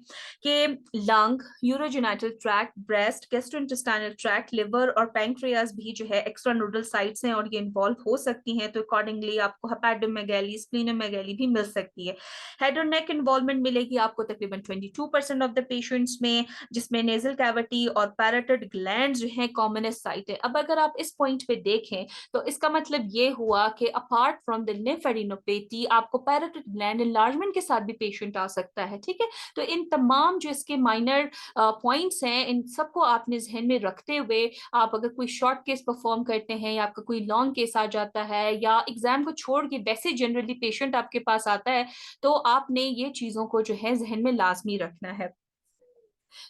कि lung, urogenital tract, breast, gastrointestinal tract, liver और पैंक्रियाज भी जो है एक्स्ट्रा नोडल साइट्स हैं और ये इन्वॉल्व हो सकती हैं। तो अकॉर्डिंगली आपको हेपेटोमेगाली, स्प्लीनोमेगाली भी मिल सकती है। हेड और नेक इन्वॉल्वमेंट मिलेगी आपको तकरीबन 22% ऑफ द पेशेंट्स में, जिसमें नेजल कैविटी और पैराटिड ग्लैंड्स जो है कॉमनेस्ट साइट है। अब अगर आप इस पॉइंट पे देखें तो इसका मतलब ये हुआ कि अपार्ट फ्रॉम द लिम्फेडिनोपैथी आपको पैराटिड ग्लैंड इनलार्जमेंट के साथ भी पेशेंट आ सकता है, ठीक है। तो इन तमाम जो इसके माइनर पॉइंट्स हैं इन सबको आपने जहन में रखते हुए आप अगर कोई शॉर्ट केस परफॉर्म करते हैं या आपका कोई लॉन्ग केस आ जाता है या एग्जाम को छोड़ के वैसे जनरली पेशेंट आपके पास आता है, तो आपने ये चीजों को जो है जहन में लाजमी रखना है।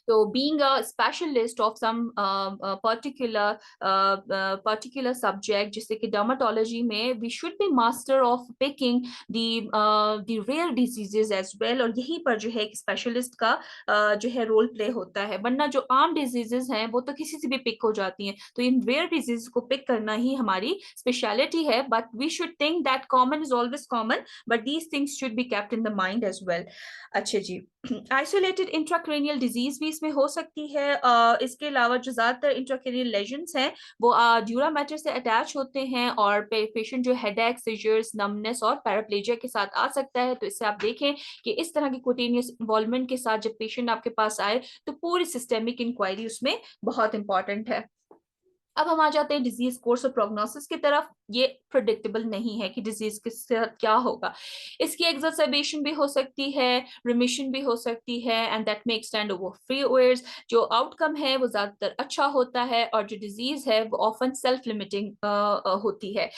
So being a specialist of some particular subject, जैसे कि dermatology में we should be master of picking the rare diseases as well, और यहीं पर जो है एक specialist का जो है रोल प्ले होता है, वरना जो आम डिजीजेस हैं वो तो किसी से भी पिक हो जाती हैं। तो इन रेयर डिजीज को पिक करना ही हमारी स्पेशलिटी है, but we should think that common is always common, but these things should be kept in the mind as well. अच्छा जी, आइसोलेटेड इंट्राक्रेनियल डिजीज भी इसमें हो सकती है। इसके अलावा जो ज्यादातर इंट्राक्रेनियल लेजन्स हैं वो ड्यूरा मैटर से अटैच होते हैं और पेशेंट जो हेडेक, सीजर्स, नमनेस और पैराप्लेजिया के साथ आ सकता है। तो इससे आप देखें कि इस तरह की कुटेनियस इन्वॉल्वमेंट के साथ जब पेशेंट आपके पास आए तो पूरी सिस्टेमिक इंक्वायरी उसमें बहुत इंपॉर्टेंट है। अब हम आ जाते हैं डिजीज कोर्स और प्रोग्नोसिस की तरफ। ये प्रिडिक्टेबल नहीं है कि डिजीज के साथ क्या होगा। इसकी एक्सरसेबेशन भी हो सकती है, रिमिशन भी हो सकती है, and that may extend over 3 years। जो आउटकम है वो ज्यादातर अच्छा होता है और जो डिजीज है वो ऑफन सेल्फ लिमिटिंग होती है।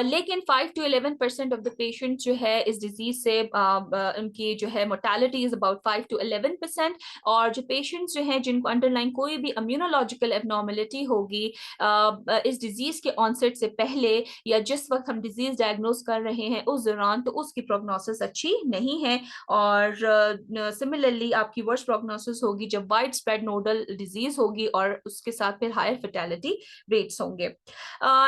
लेकिन 5 to 11% ऑफ द पेशेंट जो है इस डिजीज से उनकी जो है मोर्टेलिटी इज अबाउट 5 to 11%। और जो पेशेंट्स जो हैं जिनको अंडरलाइन कोई भी इम्यूनोलॉजिकल एबनॉर्मेलिटी होगी इस डिजीज के ऑनसेट से पहले या जिस वक्त हम डिजीज डायग्नोस कर रहे हैं उस दौरान, तो उसकी प्रोग्नोसिस अच्छी नहीं है। और सिमिलरली आपकी वर्स्ट प्रोग्नोसिस होगी जब वाइड स्प्रेड नोडल डिजीज होगी और उसके साथ फिर हायर फर्टिलिटी रेट्स होंगे।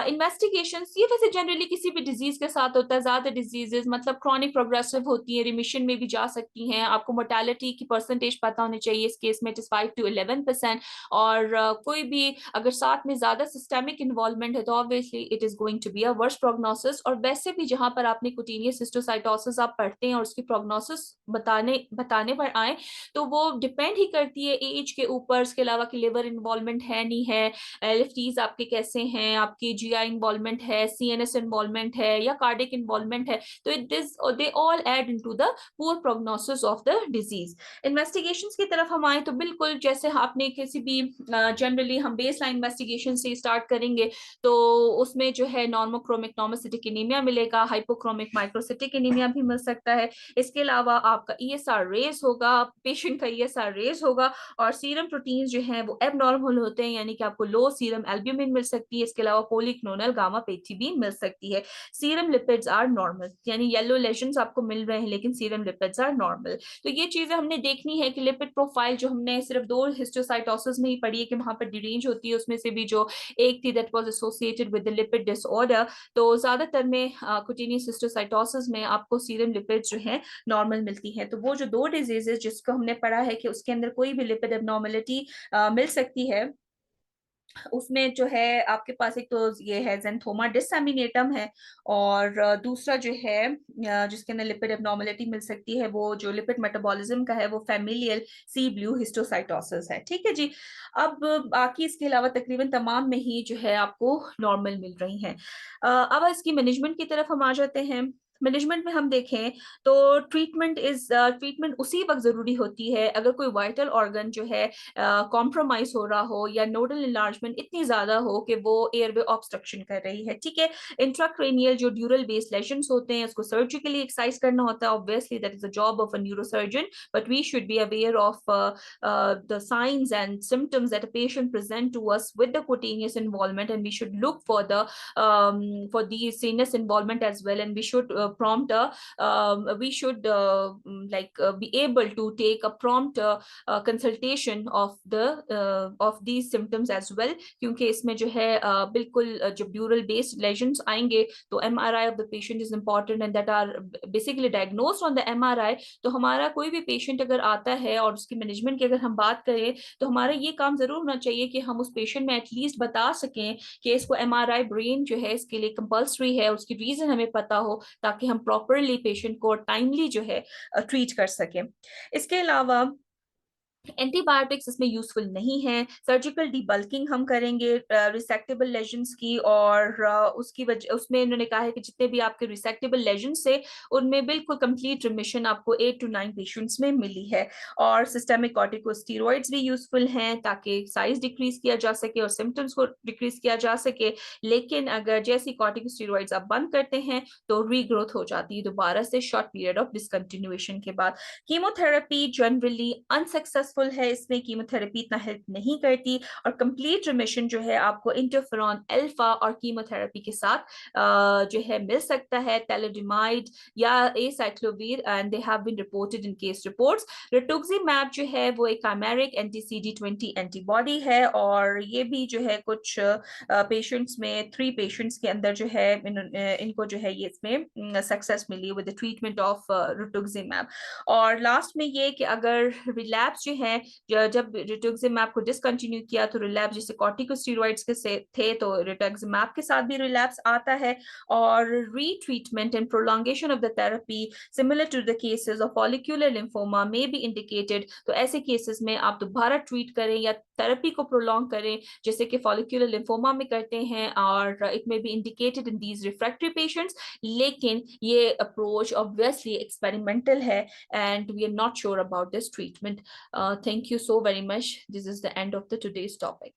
इन्वेस्टिगेशन ये वैसे जनरली किसी भी डिजीज के साथ होता है। ज्यादा डिजीजेस मतलब क्रॉनिक प्रोग्रेसिव होती है, रिमिशन में भी जा सकती हैं। आपको मोर्टेलिटी की परसेंटेज पता होनी चाहिए, इस केस में इट इज 5 to 11%। और कोई भी अगर साथ में ज्यादा सिस्टेमिक इन्वॉल्वमेंट है तो obviously it is going to be a worst prognosis. और वैसे भी जहां पर आपने कुटीनियस हिस्टोसाइटोसिस आप पढ़ते हैं और उसकी प्रोग्नोसिस बताने पर आए तो वो डिपेंड ही करती है एज के ऊपर, इसके अलावा कि लिवर इन्वॉल्वमेंट है नहीं है, एलएफटीज आपके कैसे हैं, आपकी जीआई इन्वॉल्वमेंट है, सीएनएस इन्वॉल्वमेंट है या कार्डिक इन्वॉल्वमेंट है। तो it is they all add into the poor prognosis of the disease. Investigations की तरफ हम आए तो बिल्कुल जैसे आपने किसी भी जनरली हम बेस लाइन इन्वेस्टिगेशन से स्टार्ट करेंगे तो उसमें जो है नॉर्मोक्रोमिक नॉर्मोसिटिक एनीमिया मिलेगा, हाइपोक्रोमिक माइक्रोसिटिक एनीमिया भी मिल सकता है। इसके अलावा आपका ईएसआर रेज होगा, पेशेंट का ईएसआर रेज होगा। और सीरम प्रोटीन्स जो हैं वो एबनॉर्मल होते हैं, यानी कि आपको लो सीरम एल्ब्यूमिन मिल सकती है। इसके अलावा पॉलीक्लोनल गामा पेटी भी मिल सकती है। सीरम लिपिड्स आर नॉर्मल, यानी येलो लेशंस आपको मिल रहे हैं लेकिन सीरम लिपिड्स आर नॉर्मल। तो ये चीजें हमने देखनी है कि लिपिड प्रोफाइल जो हमने सिर्फ 2 हिस्टोसाइटोसिस में ही पढ़ी है कि वहां पर डिरेंज होती है, उसमें से भी जो एक थी that was associated with the lipid disorder, disorder, तो ज्यादातर में कुटेनियस हिस्टोसाइटोसिस में आपको सीरम लिपिड जो है नॉर्मल मिलती है। तो वो जो दो डिजीजेस जिसको हमने पढ़ा है कि उसके अंदर कोई भी लिपिड एबनॉर्मलिटी मिल सकती है, उसमें जो है आपके पास एक तो ये है ज़ैंथोमा डिससेमिनेटम है, और दूसरा जो है जिसके अंदर लिपिड एबनॉर्मलिटी मिल सकती है, वो जो लिपिड मेटाबॉलिज्म का है, वो फैमिलियल सी ब्लू हिस्टोसाइटोसिस है। ठीक है जी। अब बाकी इसके अलावा तकरीबन तमाम में ही जो है आपको नॉर्मल मिल रही हैं। अब इसकी मैनेजमेंट की तरफ हम आ जाते हैं। मैनेजमेंट में हम देखें तो ट्रीटमेंट उसी वक्त जरूरी होती है अगर कोई वाइटल ऑर्गन जो है कॉम्प्रोमाइज हो रहा हो या नोडल इनलार्जमेंट इतनी ज्यादा हो कि वो एयरवे ऑब्स्ट्रक्शन कर रही है। ठीक है। इंट्राक्रेनियल जो ड्यूरल बेस्ड लेशंस होते हैं उसको सर्जिकली एक्साइज करना होता है। Obviously that is a job of a neurosurgeon, but we should be aware of the signs and symptoms that a patient present to us with the cutaneous involvement, and we should look for the CNS involvement as well, and we should prompt a we should be able to take a prompt consultation of these symptoms as well, क्योंकि इसमें जो है बिल्कुल जब ड्यूरल based lesions आएंगे तो MRI of the patient is important and that are basically diagnosed on the MRI। तो हमारा कोई भी पेशेंट अगर आता है और उसकी मैनेजमेंट की अगर हम बात करें तो हमारा ये काम जरूर होना चाहिए कि हम उस पेशेंट में एटलीस्ट बता सकें कि इसको MRI ब्रेन जो है इसके लिए कंपल्सरी है, उसकी रीजन हमें पता हो, ताकि हम प्रॉपरली पेशेंट को टाइमली जो है ट्रीट कर सकें। इसके अलावा एंटीबायोटिक्स इसमें यूजफुल नहीं है। सर्जिकल डीबल्किंग हम करेंगे रिसेक्टेबल लेजन्स की, और उसकी वजह उसमें इन्होंने कहा है कि जितने भी आपके रिसेक्टेबल लेजन्स से उनमें बिल्कुल कंप्लीट रिमिशन आपको 8 to 9 पेशेंट्स में मिली है। और सिस्टेमिक कॉर्टिकोस्टेरॉइड्स भी यूजफुल हैं ताकि साइज डिक्रीज किया जा सके और सिम्टम्स को डिक्रीज किया जा सके। लेकिन अगर जैसी कॉर्टिकोस्टेरॉइड्स आप बंद करते हैं तो रीग्रोथ हो जाती है दोबारा से शॉर्ट पीरियड ऑफ डिसकंटिन्यूएशन के बाद। कीमोथेरेपी जनरली अनसक्सेसफुल है, इसमें कीमोथेरेपी इतना हेल्प नहीं करती, और कंप्लीट रिमिशन जो है आपको इंटरफेरॉन अल्फा और कीमोथेरेपी के साथ जो है मिल सकता है, थैलेडिमाइड या acyclovir, and they have been reported in case reports. Rituximab जो है वो एक काइमेरिक एंटी CD20 एंटीबॉडी है, और ये भी जो है कुछ पेशेंट्स में 3 पेशेंट्स के अंदर जो है इनको जो है ये इसमें सक्सेस मिली with the treatment of rituximab. और लास्ट में ये कि अगर रिलैप्स जो है जब रिटुक्सीमैब को डिसकंटिन्यू किया तो रिलैप्स जैसे कॉर्टिकोस्टेरॉइड्स के से थे तो रिटुक्सीमैब के साथ भी रिलैप्स आता है। और retreatment and prolongation of the therapy similar to the cases of follicular lymphoma may be indicated. तो ऐसे केसेस में आप दोबारा ट्रीट करें या थेरेपी को प्रोलॉन्ग करें जैसे कि फॉलिक्यूलर लिम्फोमा में करते हैं, और it may be indicated in these refractory patients. लेकिन ये अप्रोच ऑब्वियसली एक्सपेरिमेंटल है and we are not sure about this treatment. Thank you so very much. This is the end of the today's topic.